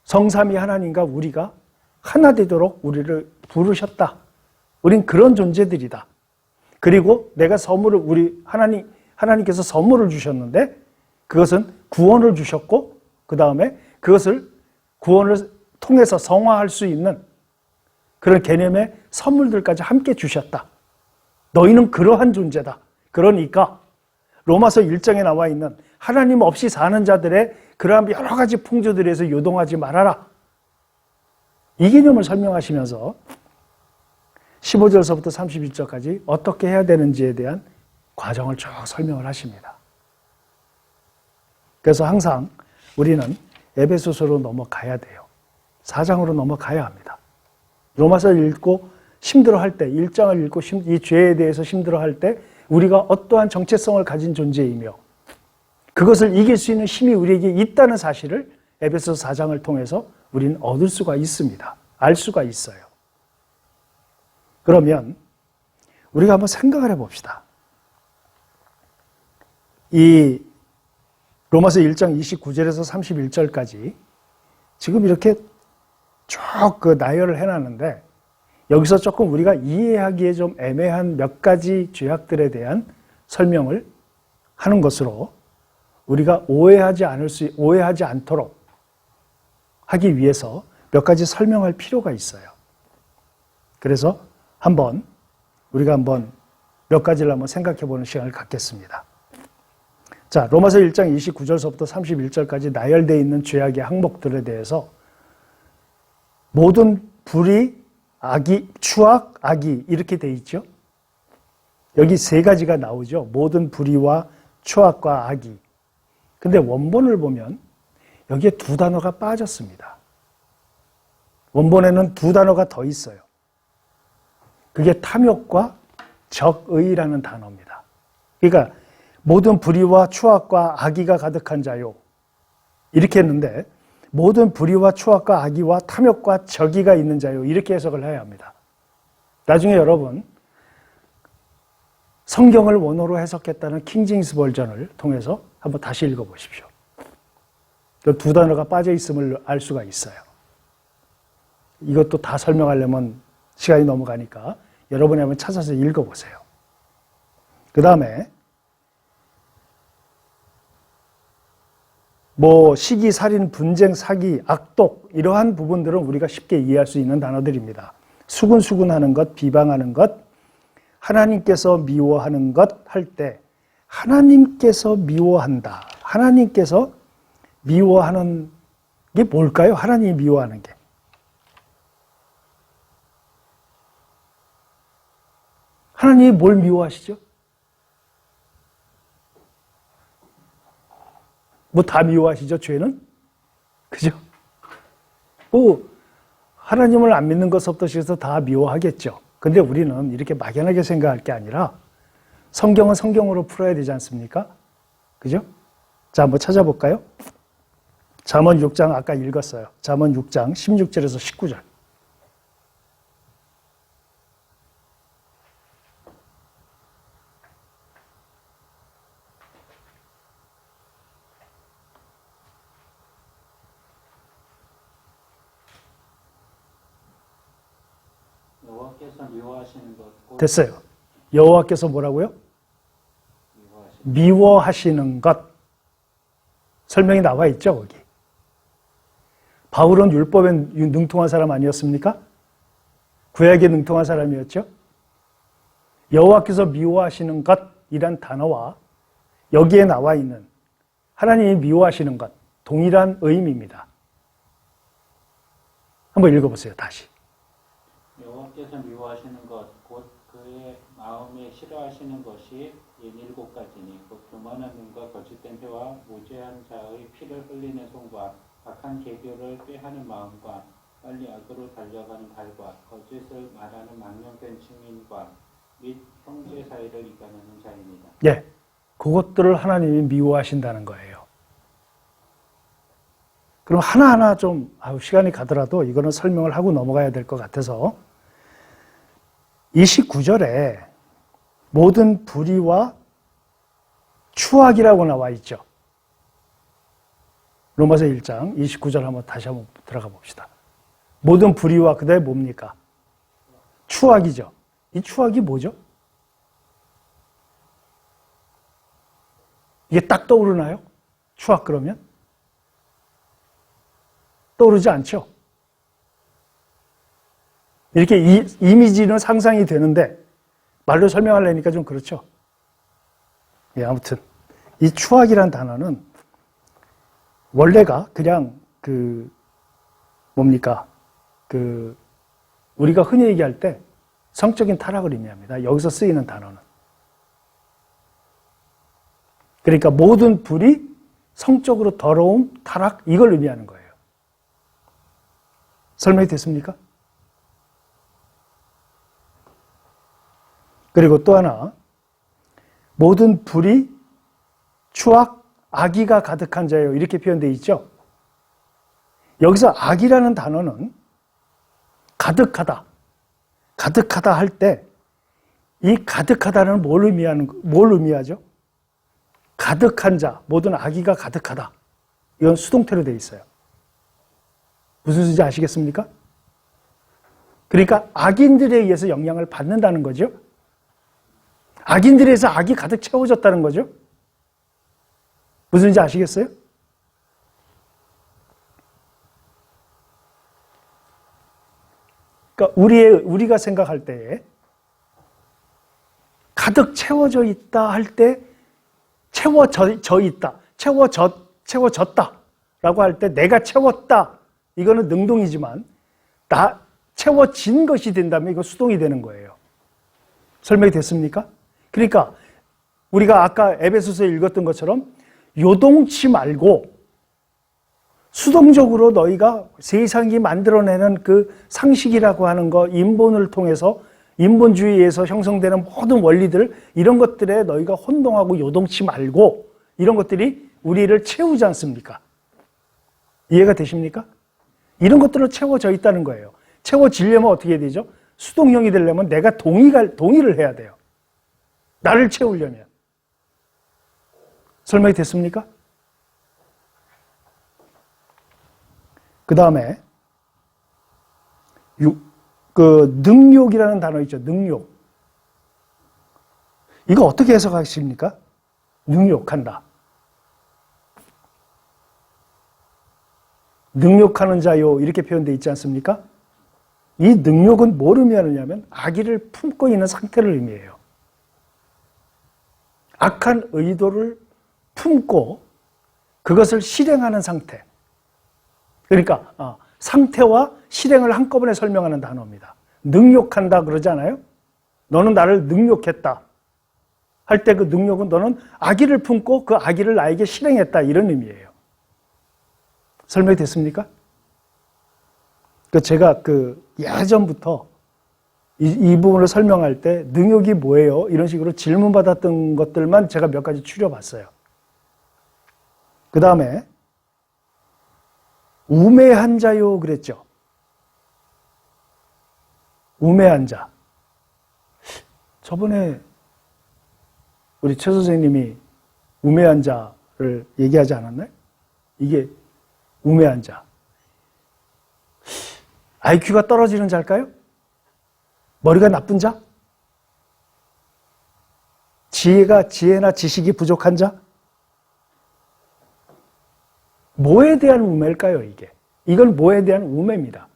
성삼위 하나님과 우리가 하나 되도록 우리를 부르셨다. 우린 그런 존재들이다. 그리고 내가 하나님께서 선물을 주셨는데 그것은 구원을 주셨고 그 다음에 그것을 구원을 통해서 성화할 수 있는 그런 개념의 선물들까지 함께 주셨다. 너희는 그러한 존재다. 그러니까 로마서 1장에 나와 있는 하나님 없이 사는 자들의 그러한 여러 가지 풍조들에서 요동하지 말아라. 이 개념을 설명하시면서 15절서부터 31절까지 어떻게 해야 되는지에 대한 과정을 쭉 설명을 하십니다. 그래서 항상 우리는 에베소서로 넘어가야 돼요. 4장으로 넘어가야 합니다. 로마서를 읽고 힘들어할 때, 1장을 읽고 이 죄에 대해서 힘들어할 때 우리가 어떠한 정체성을 가진 존재이며 그것을 이길 수 있는 힘이 우리에게 있다는 사실을 에베소서 4장을 통해서 우리는 얻을 수가 있습니다. 알 수가 있어요. 그러면 우리가 한번 생각을 해봅시다. 이 로마서 1장 29절에서 31절까지 지금 이렇게 쭉 그 나열을 해놨는데 여기서 조금 우리가 이해하기에 좀 애매한 몇 가지 죄악들에 대한 설명을 하는 것으로 우리가 오해하지 않도록 하기 위해서 몇 가지 설명할 필요가 있어요. 그래서 우리가 한번 몇 가지를 한번 생각해 보는 시간을 갖겠습니다. 자, 로마서 1장 29절서부터 31절까지 나열되어 있는 죄악의 항목들에 대해서 모든 불의, 악의, 추악, 악의 이렇게 돼 있죠. 여기 세 가지가 나오죠. 모든 불의와 추악과 악의. 근데 원본을 보면 여기에 두 단어가 빠졌습니다. 원본에는 두 단어가 더 있어요. 그게 탐욕과 적의라는 단어입니다. 그러니까 모든 불의와 추악과 악의가 가득한 자요. 이렇게 했는데 모든 불의와 추악과 악의와 탐욕과 적의가 있는 자요. 이렇게 해석을 해야 합니다. 나중에 여러분 성경을 원어로 해석했다는 킹제임스 버전을 통해서 한번 다시 읽어보십시오. 그 두 단어가 빠져 있음을 알 수가 있어요. 이것도 다 설명하려면 시간이 넘어가니까 여러분이 한번 찾아서 읽어보세요. 그 다음에 시기, 살인, 분쟁, 사기, 악독 이러한 부분들은 우리가 쉽게 이해할 수 있는 단어들입니다. 수군수군하는 것, 비방하는 것, 하나님께서 미워하는 것 할 때 하나님께서 미워한다. 하나님께서 미워하는 게 뭘까요? 하나님이 미워하는 게. 하나님이 뭘 미워하시죠? 다 미워하시죠, 죄는? 그죠? 하나님을 안 믿는 것부터 시작해서 다 미워하겠죠. 근데 우리는 이렇게 막연하게 생각할 게 아니라 성경은 성경으로 풀어야 되지 않습니까? 그죠? 자, 한번 찾아볼까요? 잠언 6장 아까 읽었어요. 잠언 6장 16절에서 19절. 여호와께서 미워하시는 것. 됐어요. 여호와께서 뭐라고요? 미워하시는 것. 설명이 나와 있죠, 거기. 바울은 율법에 능통한 사람 아니었습니까? 구약에 능통한 사람이었죠? 여호와께서 미워하시는 것이란 단어와 여기에 나와 있는 하나님이 미워하시는 것, 동일한 의미입니다. 한번 읽어보세요, 다시. 여호와께서 미워하시는 것, 곧 그의 마음에 싫어하시는 것이 7가지니 곧 교만한 눈과 거짓된 혀와 무죄한 자의 피를 흘리는 손과 악한 계교를 꾀하는 마음과 빨리 악으로 달려가는 발과 거짓을 말하는 망령된 증인과 및 형제 사이를 이간하는 자입니다. 예, 그것들을 하나님이 미워하신다는 거예요. 그럼 하나하나 좀 시간이 가더라도 이거는 설명을 하고 넘어가야 될 것 같아서 29절에 모든 불의와 추악이라고 나와 있죠. 로마서 1장 29절 다시 한번 들어가 봅시다. 모든 불의와 그다음에 뭡니까? 추악이죠. 이 추악이 뭐죠? 이게 딱 떠오르나요? 추악 그러면? 떠오르지 않죠? 이렇게 이미지는 상상이 되는데 말로 설명하려니까 좀 그렇죠? 예, 아무튼 이 추악이란 단어는 원래가 그냥 우리가 흔히 얘기할 때 성적인 타락을 의미합니다. 여기서 쓰이는 단어는. 그러니까 모든 불이 성적으로 더러움, 타락 이걸 의미하는 거예요. 설명이 됐습니까? 그리고 또 하나, 모든 불이 추악, 악의가 가득한 자예요. 이렇게 표현되어 있죠. 여기서 악이라는 단어는 가득하다. 가득하다 할 때 이 가득하다는 뭘 의미하죠? 가득한 자, 모든 악의가 가득하다. 이건 수동태로 되어 있어요. 무슨 소리인지 아시겠습니까? 그러니까 악인들에 의해서 영향을 받는다는 거죠. 악인들에 의해서 악이 가득 채워졌다는 거죠. 무슨 소리인지 아시겠어요? 그러니까 우리가 생각할 때에 가득 채워져 있다 할 때 채워져 있다, 채워졌다라고 할 때 내가 채웠다. 이거는 능동이지만 채워진 것이 된다면 이거 수동이 되는 거예요. 설명이 됐습니까? 그러니까 우리가 아까 에베소서에 읽었던 것처럼 요동치 말고 수동적으로 너희가 세상이 만들어내는 그 상식이라고 하는 거, 인본을 통해서 인본주의에서 형성되는 모든 원리들, 이런 것들에 너희가 혼동하고 요동치 말고 이런 것들이 우리를 채우지 않습니까? 이해가 되십니까? 이런 것들로 채워져 있다는 거예요. 채워지려면 어떻게 해야 되죠? 수동형이 되려면 내가 동의를 해야 돼요. 나를 채우려면. 설명이 됐습니까? 그 다음에 능욕이라는 단어 있죠. 능욕. 이거 어떻게 해석하십니까? 능욕한다. 능욕하는 자요 이렇게 표현되어 있지 않습니까? 이 능욕은 뭘 의미하느냐면 악의를 품고 있는 상태를 의미해요. 악한 의도를 품고 그것을 실행하는 상태. 그러니까 상태와 실행을 한꺼번에 설명하는 단어입니다. 능욕한다 그러잖아요. 너는 나를 능욕했다 할 때 그 능욕은 너는 악의를 품고 그 악의를 나에게 실행했다 이런 의미예요. 설명이 됐습니까? 제가 예전부터 이 부분을 설명할 때 능욕이 뭐예요? 이런 식으로 질문받았던 것들만 제가 몇 가지 추려봤어요. 그 다음에 우매한 자요 그랬죠. 우매한 자. 저번에 우리 최 선생님이 우매한 자를 얘기하지 않았나요? 이게 우매한 자. IQ가 떨어지는 자일까요? 머리가 나쁜 자? 지혜나 지식이 부족한 자? 뭐에 대한 우매일까요, 이게? 이건 뭐에 대한 우매입니다.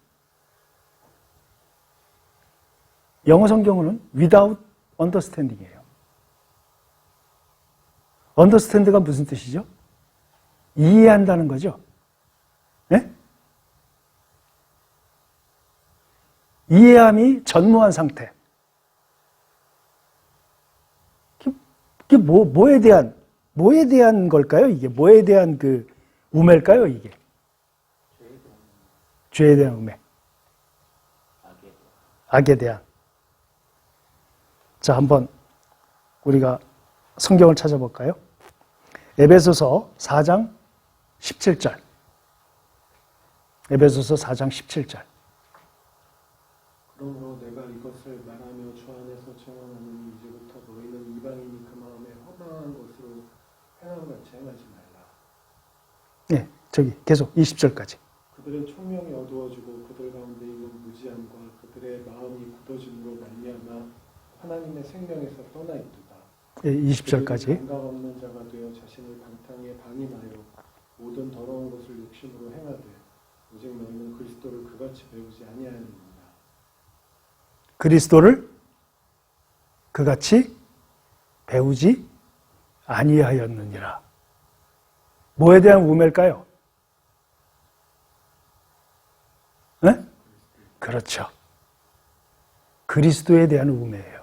영어 성경어는 without understanding이에요. understand가 무슨 뜻이죠? 이해한다는 거죠. 네? 이해함이 전무한 상태. 이게 뭐에 대한 걸까요? 이게 뭐에 대한 우매일까요? 이게 죄에 대한 우매. 악에 대한. 자, 한번 우리가 성경을 찾아볼까요? 에베소서 4장 17절. 에베소서 4장 17절. 그러므로 내가 이것을 말하며 주 안에서 증언하노니 이제부터 너희는 이방인이 그 마음에 허망한 것으로 행함같이 행하지 말라. 네, 계속 20절까지. 그들의 총명이 어두워지고 그들 가운데 있는 무지함과 그들의 마음이 굳어짐으로 말미암아 하나님의 생명에서 떠나 있도다. 네, 20절까지. 감각 없는 자가 되어 자신을 방탕에 방임하여 모든 더러운 것을 욕심으로 행하되 오직 너희는 그리스도를 그같이 배우지 아니하였느니라. 그리스도를 그같이 배우지 아니하였느니라. 뭐에 대한 우매일까요? 네? 그렇죠. 그리스도에 대한 우매예요.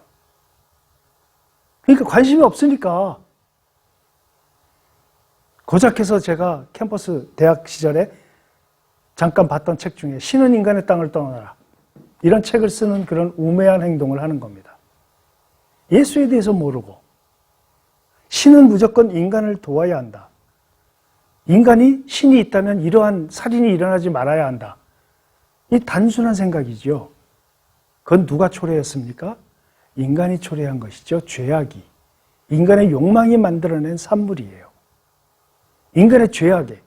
그러니까 관심이 없으니까. 고작해서 제가 캠퍼스 대학 시절에 잠깐 봤던 책 중에 신은 인간의 땅을 떠나라. 이런 책을 쓰는 그런 우매한 행동을 하는 겁니다. 예수에 대해서 모르고 신은 무조건 인간을 도와야 한다. 인간이 신이 있다면 이러한 살인이 일어나지 말아야 한다. 이 단순한 생각이죠. 그건 누가 초래했습니까? 인간이 초래한 것이죠. 죄악이. 인간의 욕망이 만들어낸 산물이에요. 인간의 죄악에.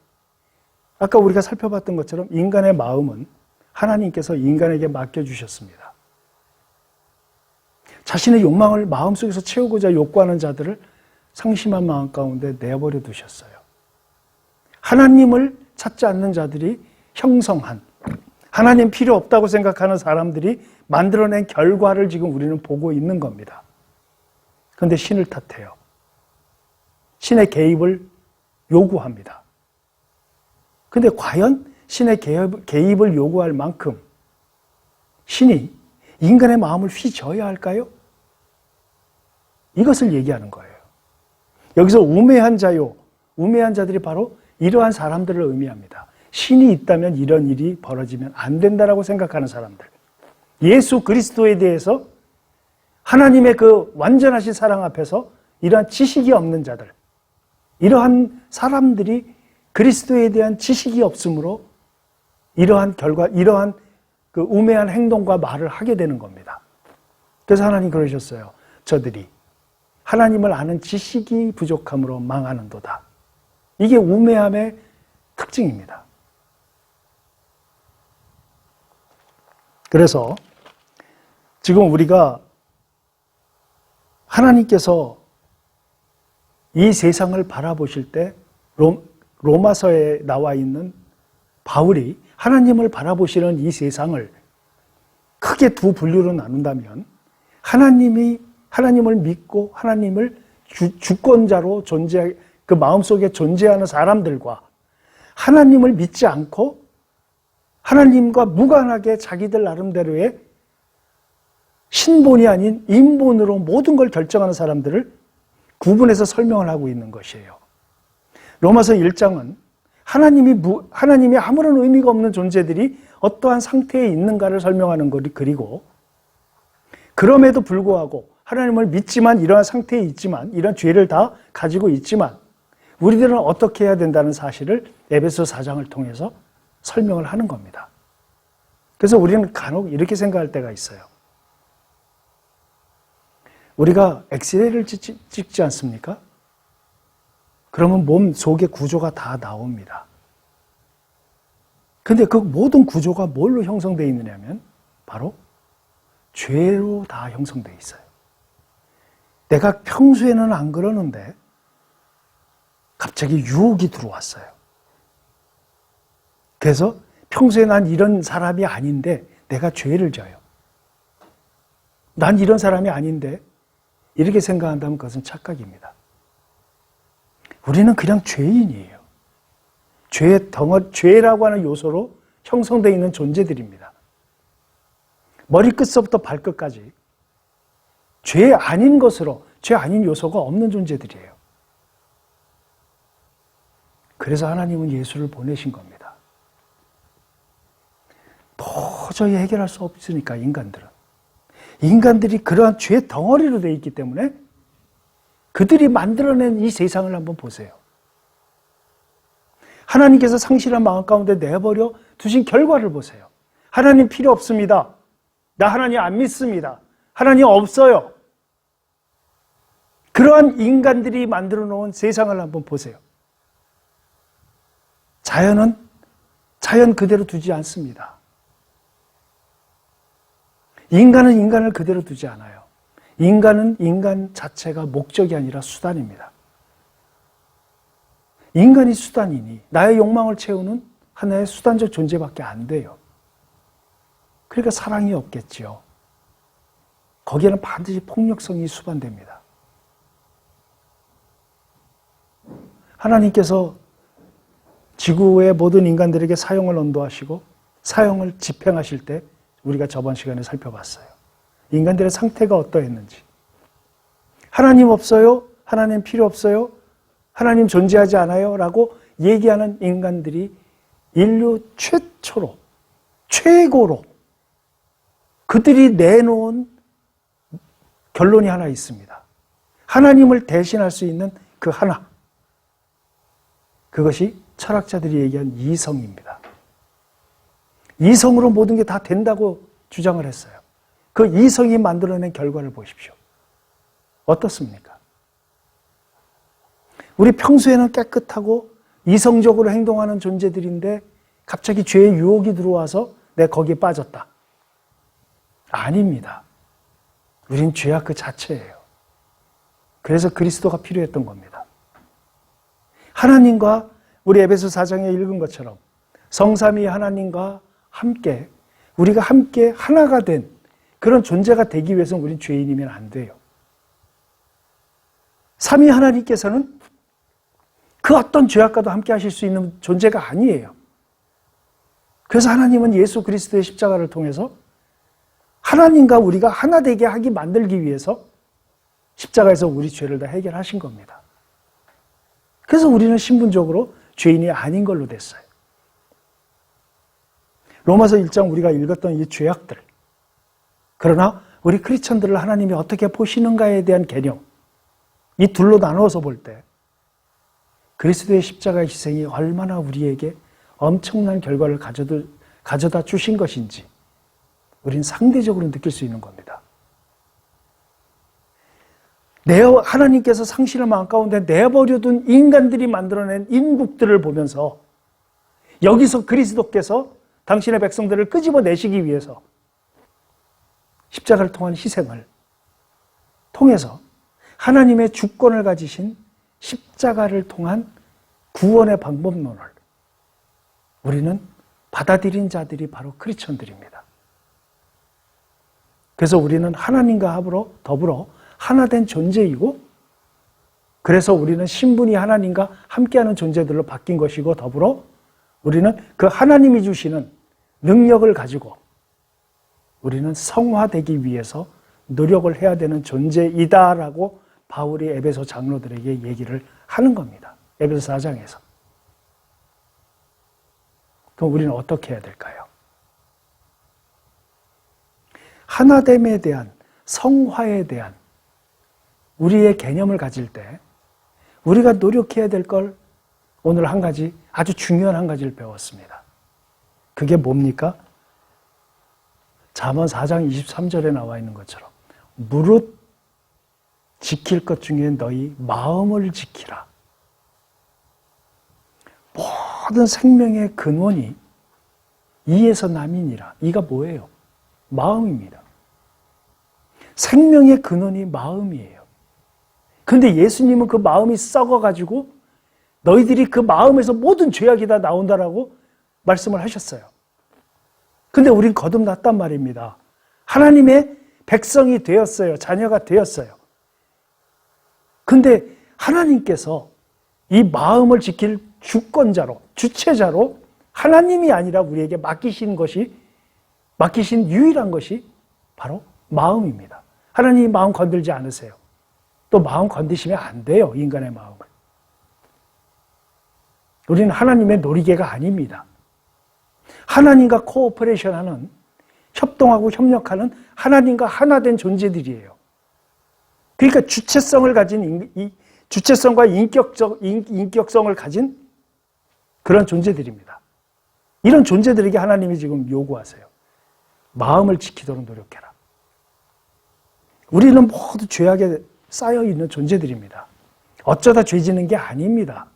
아까 우리가 살펴봤던 것처럼 인간의 마음은 하나님께서 인간에게 맡겨주셨습니다. 자신의 욕망을 마음속에서 채우고자 욕구하는 자들을 상심한 마음 가운데 내버려 두셨어요. 하나님을 찾지 않는 자들이 형성한, 하나님 필요 없다고 생각하는 사람들이 만들어낸 결과를 지금 우리는 보고 있는 겁니다. 그런데 신을 탓해요. 신의 개입을 요구합니다. 근데 과연 신의 개입을 요구할 만큼 신이 인간의 마음을 휘저어야 할까요? 이것을 얘기하는 거예요. 여기서 우매한 자요, 우매한 자들이 바로 이러한 사람들을 의미합니다. 신이 있다면 이런 일이 벌어지면 안 된다라고 생각하는 사람들. 예수 그리스도에 대해서 하나님의 그 완전하신 사랑 앞에서 이러한 지식이 없는 자들, 이러한 사람들이 그리스도에 대한 지식이 없으므로 이러한 결과, 이러한 그 우매한 행동과 말을 하게 되는 겁니다. 그래서 하나님 그러셨어요. 저들이 하나님을 아는 지식이 부족함으로 망하는도다. 이게 우매함의 특징입니다. 그래서 지금 우리가 하나님께서 이 세상을 바라보실 때 로마서에 나와 있는 바울이 하나님을 바라보시는 이 세상을 크게 두 분류로 나눈다면 하나님을 믿고 하나님을 주권자로 그 마음속에 존재하는 사람들과 하나님을 믿지 않고 하나님과 무관하게 자기들 나름대로의 신본이 아닌 인본으로 모든 걸 결정하는 사람들을 구분해서 설명을 하고 있는 것이에요. 로마서 1장은 하나님이 아무런 의미가 없는 존재들이 어떠한 상태에 있는가를 설명하는 글이고, 그럼에도 불구하고 하나님을 믿지만 이러한 상태에 있지만, 이런 죄를 다 가지고 있지만 우리들은 어떻게 해야 된다는 사실을 에베소 4장을 통해서 설명을 하는 겁니다. 그래서 우리는 간혹 이렇게 생각할 때가 있어요. 우리가 엑스레이를 찍지 않습니까? 그러면 몸 속의 구조가 다 나옵니다. 근데 그 모든 구조가 뭘로 형성되어 있느냐면 바로 죄로 다 형성되어 있어요. 내가 평소에는 안 그러는데 갑자기 유혹이 들어왔어요. 그래서 평소에 난 이런 사람이 아닌데 내가 죄를 져요. 난 이런 사람이 아닌데 이렇게 생각한다면 그것은 착각입니다. 우리는 그냥 죄인이에요. 죄라고 하는 요소로 형성되어 있는 존재들입니다. 머리끝서부터 발끝까지 죄 아닌 것으로, 죄 아닌 요소가 없는 존재들이에요. 그래서 하나님은 예수를 보내신 겁니다. 도저히 해결할 수 없으니까 인간들이 그러한 죄 덩어리로 되어 있기 때문에 그들이 만들어낸 이 세상을 한번 보세요. 하나님께서 상실한 마음 가운데 내버려 두신 결과를 보세요. 하나님 필요 없습니다. 나 하나님 안 믿습니다. 하나님 없어요. 그러한 인간들이 만들어 놓은 세상을 한번 보세요. 자연 그대로 두지 않습니다. 인간은 인간을 그대로 두지 않아요. 인간은 인간 자체가 목적이 아니라 수단입니다. 인간이 수단이니 나의 욕망을 채우는 하나의 수단적 존재밖에 안 돼요. 그러니까 사랑이 없겠지요. 거기에는 반드시 폭력성이 수반됩니다. 하나님께서 지구의 모든 인간들에게 사형을 언도하시고 사형을 집행하실 때 우리가 저번 시간에 살펴봤어요. 인간들의 상태가 어떠했는지. 하나님 없어요? 하나님 필요 없어요? 하나님 존재하지 않아요? 라고 얘기하는 인간들이 인류 최초로, 최고로 그들이 내놓은 결론이 하나 있습니다. 하나님을 대신할 수 있는 그 하나. 그것이 철학자들이 얘기한 이성입니다. 이성으로 모든 게 다 된다고 주장을 했어요. 그 이성이 만들어낸 결과를 보십시오. 어떻습니까? 우리 평소에는 깨끗하고 이성적으로 행동하는 존재들인데 갑자기 죄의 유혹이 들어와서 내가 거기에 빠졌다. 아닙니다. 우린 죄악 그 자체예요. 그래서 그리스도가 필요했던 겁니다. 하나님과 우리 에베소 4장에 읽은 것처럼 성삼위 하나님과 함께 우리가 함께 하나가 된 그런 존재가 되기 위해서는 우린 죄인이면 안 돼요. 삼위 하나님께서는 그 어떤 죄악과도 함께 하실 수 있는 존재가 아니에요. 그래서 하나님은 예수 그리스도의 십자가를 통해서 하나님과 우리가 하나 되게 하기 만들기 위해서 십자가에서 우리 죄를 다 해결하신 겁니다. 그래서 우리는 신분적으로 죄인이 아닌 걸로 됐어요. 로마서 1장 우리가 읽었던 이 죄악들, 그러나 우리 크리스천들을 하나님이 어떻게 보시는가에 대한 개념, 이 둘로 나누어서 볼 때 그리스도의 십자가의 희생이 얼마나 우리에게 엄청난 결과를 가져다 주신 것인지 우린 상대적으로 느낄 수 있는 겁니다. 하나님께서 상실의 마음 가운데 내버려둔 인간들이 만들어낸 인국들을 보면서 여기서 그리스도께서 당신의 백성들을 끄집어내시기 위해서 십자가를 통한 희생을 통해서 하나님의 주권을 가지신 십자가를 통한 구원의 방법론을 우리는 받아들인 자들이 바로 크리스천들입니다. 그래서 우리는 하나님과 더불어 하나된 존재이고, 그래서 우리는 신분이 하나님과 함께하는 존재들로 바뀐 것이고, 더불어 우리는 그 하나님이 주시는 능력을 가지고 우리는 성화되기 위해서 노력을 해야 되는 존재이다라고 바울이 에베소 장로들에게 얘기를 하는 겁니다. 에베소 4장에서. 그럼 우리는 어떻게 해야 될까요? 하나됨에 대한, 성화에 대한 우리의 개념을 가질 때 우리가 노력해야 될 걸 오늘 한 가지, 아주 중요한 한 가지를 배웠습니다. 그게 뭡니까? 잠언 4장 23절에 나와 있는 것처럼 무릇 지킬 것 중에 너희 마음을 지키라. 모든 생명의 근원이 이에서 남이니라. 이가 뭐예요? 마음입니다. 생명의 근원이 마음이에요. 그런데 예수님은 그 마음이 썩어가지고 너희들이 그 마음에서 모든 죄악이 다 나온다라고 말씀을 하셨어요. 근데 우린 거듭났단 말입니다. 하나님의 백성이 되었어요. 자녀가 되었어요. 근데 하나님께서 이 마음을 지킬 주권자로, 주체자로 하나님이 아니라 우리에게 맡기신 유일한 것이 바로 마음입니다. 하나님이 마음 건들지 않으세요. 또 마음 건드시면 안 돼요. 인간의 마음을. 우리는 하나님의 놀이개가 아닙니다. 하나님과 코오퍼레이션하는, 협동하고 협력하는 하나님과 하나된 존재들이에요. 그러니까 주체성을 가진, 주체성과 인격성을 가진 그런 존재들입니다. 이런 존재들에게 하나님이 지금 요구하세요. 마음을 지키도록 노력해라. 우리는 모두 죄악에 쌓여있는 존재들입니다. 어쩌다 죄 지는 게 아닙니다.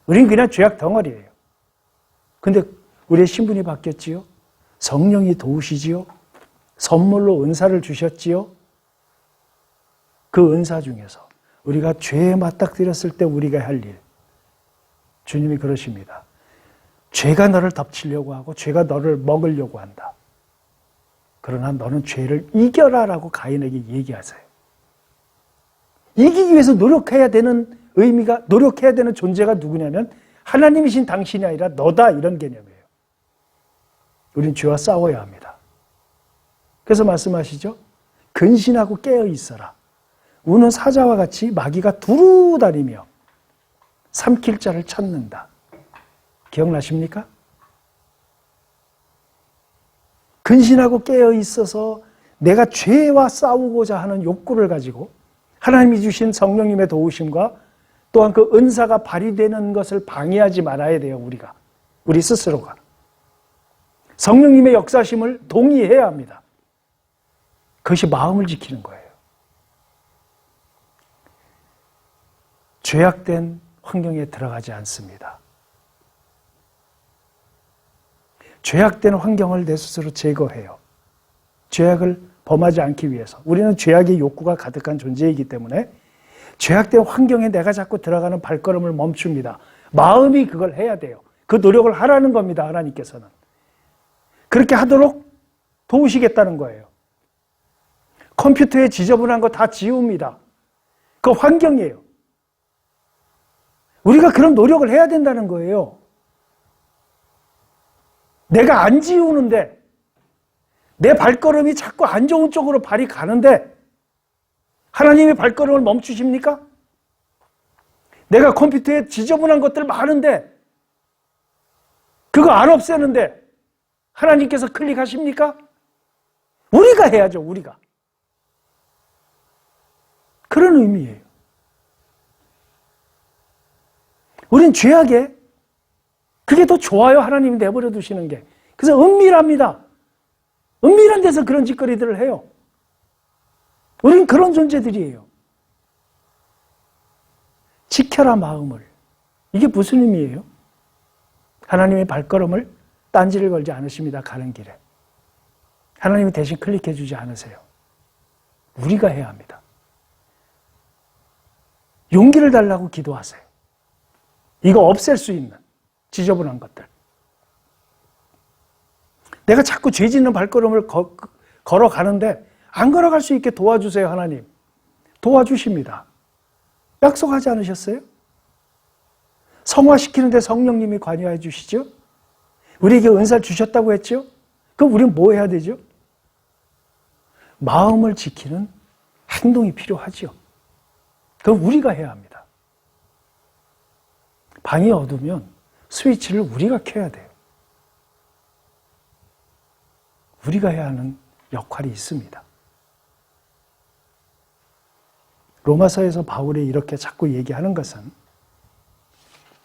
우리는 그냥 죄악 덩어리예요. 근데 우리의 신분이 바뀌었지요. 성령이 도우시지요. 선물로 은사를 주셨지요. 그 은사 중에서 우리가 죄에 맞닥뜨렸을 때 우리가 할 일, 주님이 그러십니다. 죄가 너를 덮치려고 하고 죄가 너를 먹으려고 한다. 그러나 너는 죄를 이겨라라고 가인에게 얘기하세요. 이기기 위해서 노력해야 되는 의미가, 노력해야 되는 존재가 누구냐면 하나님이신 당신이 아니라 너다, 이런 개념이에요. 우린 죄와 싸워야 합니다. 그래서 말씀하시죠. 근신하고 깨어 있어라. 우는 사자와 같이 마귀가 두루다니며 삼킬 자를 찾는다. 기억나십니까? 근신하고 깨어 있어서 내가 죄와 싸우고자 하는 욕구를 가지고 하나님이 주신 성령님의 도우심과 또한 그 은사가 발휘되는 것을 방해하지 말아야 돼요. 우리 스스로가. 성령님의 역사심을 동의해야 합니다. 그것이 마음을 지키는 거예요. 죄악된 환경에 들어가지 않습니다. 죄악된 환경을 내 스스로 제거해요. 죄악을 범하지 않기 위해서. 우리는 죄악의 욕구가 가득한 존재이기 때문에 죄악된 환경에 내가 자꾸 들어가는 발걸음을 멈춥니다. 마음이 그걸 해야 돼요. 그 노력을 하라는 겁니다. 하나님께서는. 그렇게 하도록 도우시겠다는 거예요. 컴퓨터에 지저분한 거 다 지웁니다. 그 환경이에요. 우리가 그런 노력을 해야 된다는 거예요. 내가 안 지우는데 내 발걸음이 자꾸 안 좋은 쪽으로 발이 가는데 하나님의 발걸음을 멈추십니까? 내가 컴퓨터에 지저분한 것들 많은데 그거 안 없애는데 하나님께서 클릭하십니까? 우리가 해야죠. 우리가. 그런 의미예요. 우린 죄악에 그게 더 좋아요. 하나님이 내버려 두시는 게. 그래서 은밀합니다. 은밀한 데서 그런 짓거리들을 해요. 우린 그런 존재들이에요. 지켜라 마음을. 이게 무슨 의미예요? 하나님의 발걸음을 딴지를 걸지 않으십니다. 가는 길에. 하나님이 대신 클릭해 주지 않으세요. 우리가 해야 합니다. 용기를 달라고 기도하세요. 이거 없앨 수 있는 지저분한 것들. 내가 자꾸 죄 짓는 발걸음을 걸어가는데 안 걸어갈 수 있게 도와주세요. 하나님. 도와주십니다. 약속하지 않으셨어요? 성화시키는데 성령님이 관여해 주시죠? 우리에게 은사를 주셨다고 했죠? 그럼 우리는 뭐 해야 되죠? 마음을 지키는 행동이 필요하죠. 그럼 우리가 해야 합니다. 방이 어두우면 스위치를 우리가 켜야 돼요. 우리가 해야 하는 역할이 있습니다. 로마서에서 바울이 이렇게 자꾸 얘기하는 것은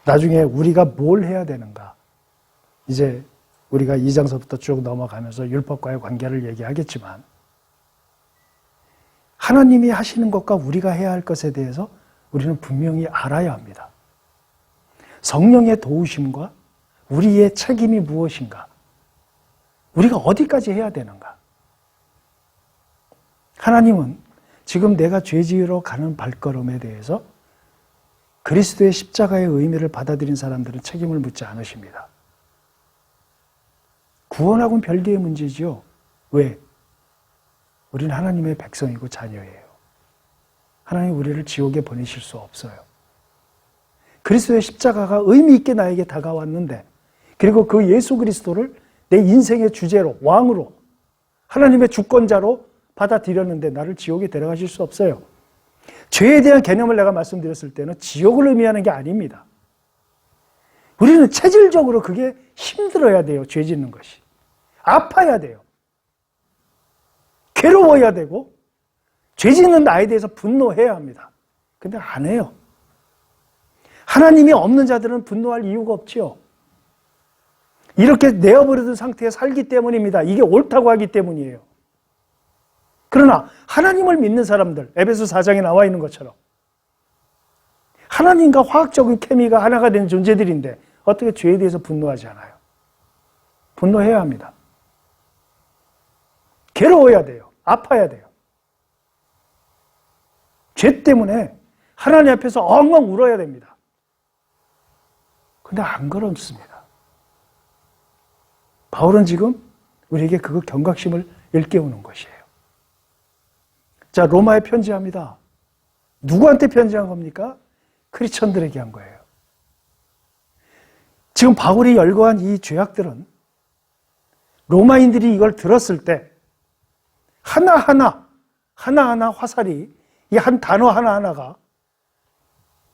나중에 우리가 뭘 해야 되는가. 이제 우리가 2장서부터 쭉 넘어가면서 율법과의 관계를 얘기하겠지만 하나님이 하시는 것과 우리가 해야 할 것에 대해서 우리는 분명히 알아야 합니다. 성령의 도우심과 우리의 책임이 무엇인가? 우리가 어디까지 해야 되는가? 하나님은 지금 내가 죄 지으러 가는 발걸음에 대해서 그리스도의 십자가의 의미를 받아들인 사람들은 책임을 묻지 않으십니다. 구원하고는 별개의 문제지요. 왜? 우리는 하나님의 백성이고 자녀예요. 하나님 우리를 지옥에 보내실 수 없어요. 그리스도의 십자가가 의미 있게 나에게 다가왔는데 그리고 그 예수 그리스도를 내 인생의 주제로 왕으로 하나님의 주권자로 받아들였는데 나를 지옥에 데려가실 수 없어요. 죄에 대한 개념을 내가 말씀드렸을 때는 지옥을 의미하는 게 아닙니다. 우리는 체질적으로 그게 힘들어야 돼요. 죄 짓는 것이. 아파야 돼요. 괴로워야 되고 죄 짓는 나에 대해서 분노해야 합니다. 근데 안 해요. 하나님이 없는 자들은 분노할 이유가 없지요. 이렇게 내어버려둔 상태에 살기 때문입니다. 이게 옳다고 하기 때문이에요. 그러나 하나님을 믿는 사람들, 에베소 4장에 나와 있는 것처럼 하나님과 화학적인 케미가 하나가 된 존재들인데 어떻게 죄에 대해서 분노하지 않아요? 분노해야 합니다. 괴로워야 돼요. 아파야 돼요. 죄 때문에 하나님 앞에서 엉엉 울어야 됩니다. 근데 안 그렇습니다. 바울은 지금 우리에게 그 경각심을 일깨우는 것이에요. 자, 로마에 편지합니다. 누구한테 편지한 겁니까? 크리스천들에게 한 거예요. 지금 바울이 열거한 이 죄악들은 로마인들이 이걸 들었을 때 하나하나 화살이 이 한 단어 하나하나가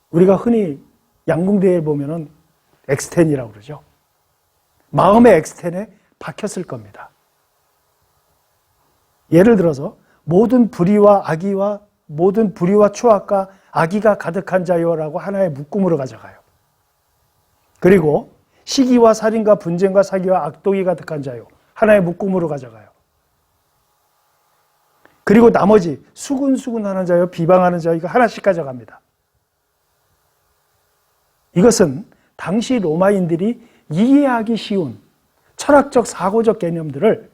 우리가 흔히 양궁대회에 보면은 엑스텐이라고 그러죠. 마음의 엑스텐에 박혔을 겁니다. 예를 들어서 모든 불의와 악의와 모든 불의와 추악과 악의가 가득한 자요라고 하나의 묶음으로 가져가요. 그리고 시기와 살인과 분쟁과 사기와 악독이 가득한 자요. 하나의 묶음으로 가져가요. 그리고 나머지 수군수군하는 자요, 비방하는 자요, 이거 하나씩 가져갑니다. 이것은 당시 로마인들이 이해하기 쉬운 철학적 사고적 개념들을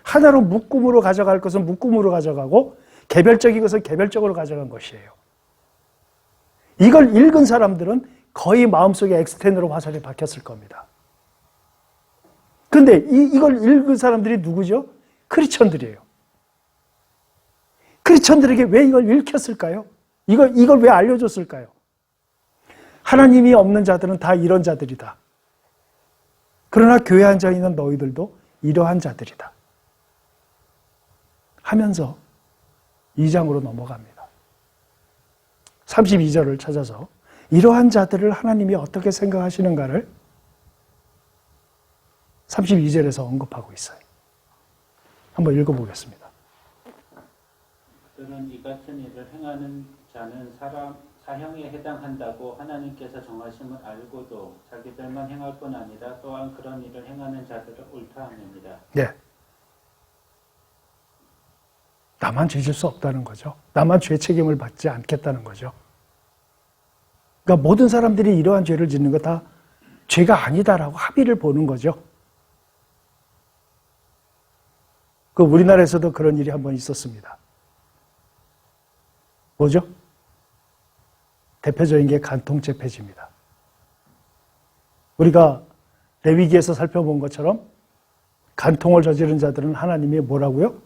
하나로 묶음으로 가져갈 것은 묶음으로 가져가고 개별적인 것은 개별적으로 가져간 것이에요. 이걸 읽은 사람들은 거의 마음속에 엑스텐으로 화살이 박혔을 겁니다. 근데 이걸 읽은 사람들이 누구죠? 크리스천들이에요. 크리스천들에게 왜 이걸 읽혔을까요? 이걸 왜 알려줬을까요? 하나님이 없는 자들은 다 이런 자들이다. 그러나 교회에 앉아있는 너희들도 이러한 자들이다. 하면서 2장으로 넘어갑니다. 32절을 찾아서 이러한 자들을 하나님이 어떻게 생각하시는가를 32절에서 언급하고 있어요. 한번 읽어보겠습니다. 그들은 이 같은 일을 행하는 자는 사형에 해당한다고 하나님께서 정하심을 알고도 자기들만 행할 뿐 아니라 또한 그런 일을 행하는 자들을 옳다합니다. 네. 나만 죄질 수 없다는 거죠. 나만 죄 책임을 받지 않겠다는 거죠. 그러니까 모든 사람들이 이러한 죄를 짓는 거 다 죄가 아니다라고 합의를 보는 거죠. 그 우리나라에서도 그런 일이 한번 있었습니다. 뭐죠? 대표적인 게 간통죄 폐지입니다. 우리가 레위기에서 살펴본 것처럼 간통을 저지른 자들은 하나님이 뭐라고요?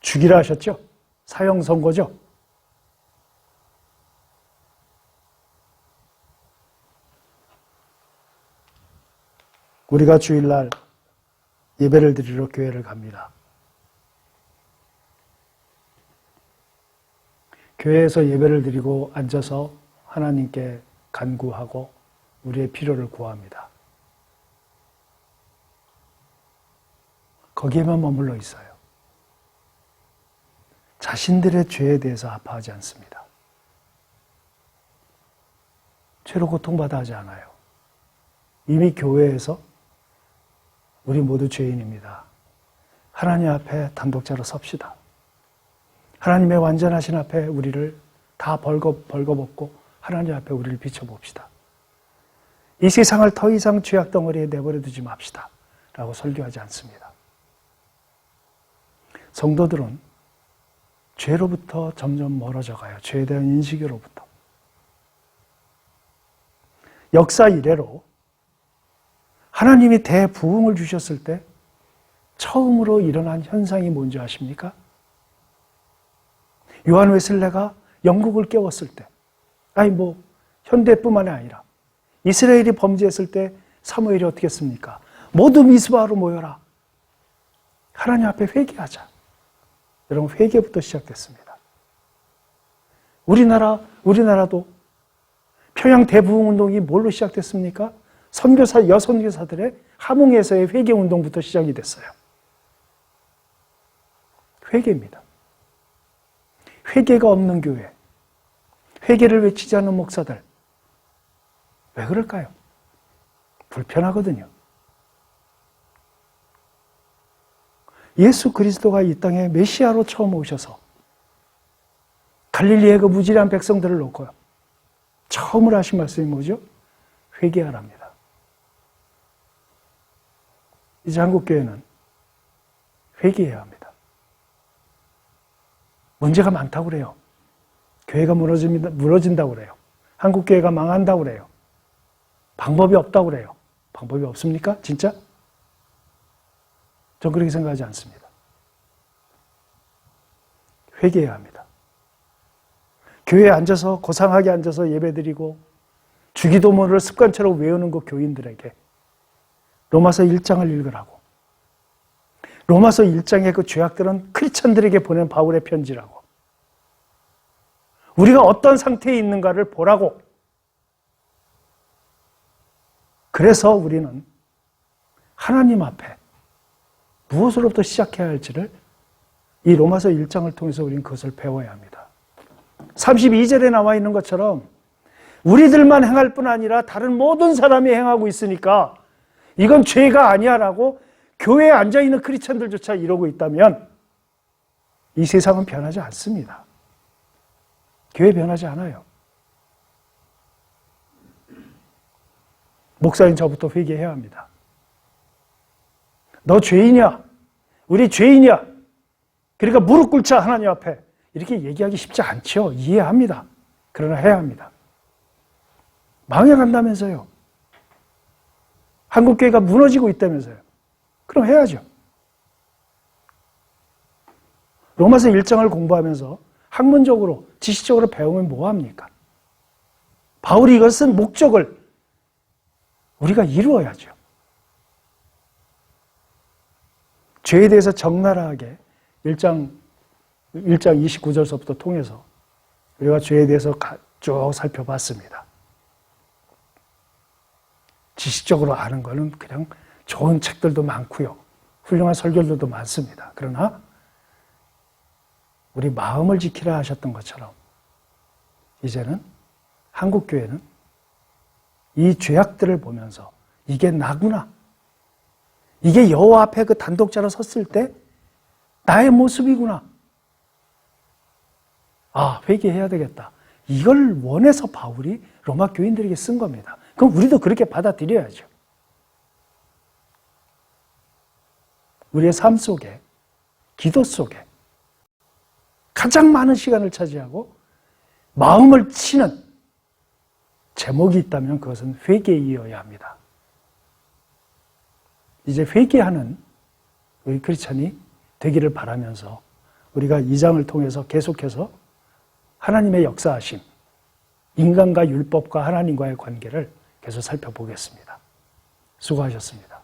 죽이라 하셨죠? 사형 선고죠? 우리가 주일날 예배를 드리러 교회를 갑니다. 교회에서 예배를 드리고 앉아서 하나님께 간구하고 우리의 필요를 구합니다. 거기에만 머물러 있어요. 자신들의 죄에 대해서 아파하지 않습니다. 죄로 고통받아 하지 않아요. 이미 교회에서 우리 모두 죄인입니다. 하나님 앞에 단독자로 섭시다. 하나님의 완전하신 앞에 우리를 다 벌거벗고 하나님 앞에 우리를 비춰봅시다. 이 세상을 더 이상 죄악 덩어리에 내버려 두지 맙시다. 라고 설교하지 않습니다. 성도들은 죄로부터 점점 멀어져 가요. 죄에 대한 인식으로부터. 역사 이래로 하나님이 대부흥을 주셨을 때 처음으로 일어난 현상이 뭔지 아십니까? 요한 웨슬레가 영국을 깨웠을 때, 현대뿐만이 아니라 이스라엘이 범죄했을 때 사무엘이 어떻게 했습니까? 모두 미스바로 모여라. 하나님 앞에 회개하자. 여러분, 회개부터 시작됐습니다. 우리나라도 평양 대부흥운동이 뭘로 시작됐습니까? 여선교사들의 함흥에서의 회개운동부터 시작이 됐어요. 회개입니다. 회개가 없는 교회, 회개를 외치지 않는 목사들, 왜 그럴까요? 불편하거든요. 예수 그리스도가 이 땅에 메시아로 처음 오셔서 갈릴리의 그 무지한 백성들을 놓고요, 처음으로 하신 말씀이 뭐죠? 회개하랍니다. 이제 한국교회는 회개해야 합니다. 문제가 많다고 그래요. 교회가 무너진다고 그래요. 한국교회가 망한다고 그래요. 방법이 없다고 그래요. 방법이 없습니까? 진짜? 전 그렇게 생각하지 않습니다. 회개해야 합니다. 교회에 앉아서 고상하게 앉아서 예배드리고 주기도문을 습관처럼 외우는 그 교인들에게 로마서 1장을 읽으라고. 로마서 1장의 그 죄악들은 크리스천들에게 보낸 바울의 편지라고. 우리가 어떤 상태에 있는가를 보라고. 그래서 우리는 하나님 앞에 무엇으로부터 시작해야 할지를 이 로마서 1장을 통해서 우리는 그것을 배워야 합니다. 32절에 나와 있는 것처럼 우리들만 행할 뿐 아니라 다른 모든 사람이 행하고 있으니까 이건 죄가 아니야라고 교회에 앉아있는 크리스천들조차 이러고 있다면 이 세상은 변하지 않습니다. 교회 변하지 않아요. 목사인 저부터 회개해야 합니다. 너 죄인이야. 우리 죄인이야. 그러니까 무릎 꿇자 하나님 앞에. 이렇게 얘기하기 쉽지 않죠. 이해합니다. 그러나 해야 합니다. 망해간다면서요. 한국교회가 무너지고 있다면서요. 그럼 해야죠. 로마서 1장을 공부하면서 학문적으로, 지식적으로 배우면 뭐합니까? 바울이 이걸 쓴 목적을 우리가 이루어야죠. 죄에 대해서 적나라하게 1장 29절서부터 통해서 우리가 죄에 대해서 쭉 살펴봤습니다. 지식적으로 아는 거는 그냥 좋은 책들도 많고요. 훌륭한 설교들도 많습니다. 그러나 우리 마음을 지키라 하셨던 것처럼 이제는 한국교회는 이 죄악들을 보면서 이게 나구나. 이게 여호와 앞에 그 단독자로 섰을 때 나의 모습이구나. 아, 회개해야 되겠다. 이걸 원해서 바울이 로마 교인들에게 쓴 겁니다. 그럼 우리도 그렇게 받아들여야죠. 우리의 삶 속에, 기도 속에 가장 많은 시간을 차지하고 마음을 치는 제목이 있다면 그것은 회개이어야 합니다. 이제 회개하는 우리 크리스찬이 되기를 바라면서 우리가 이 장을 통해서 계속해서 하나님의 역사하심, 인간과 율법과 하나님과의 관계를 계속 살펴보겠습니다. 수고하셨습니다.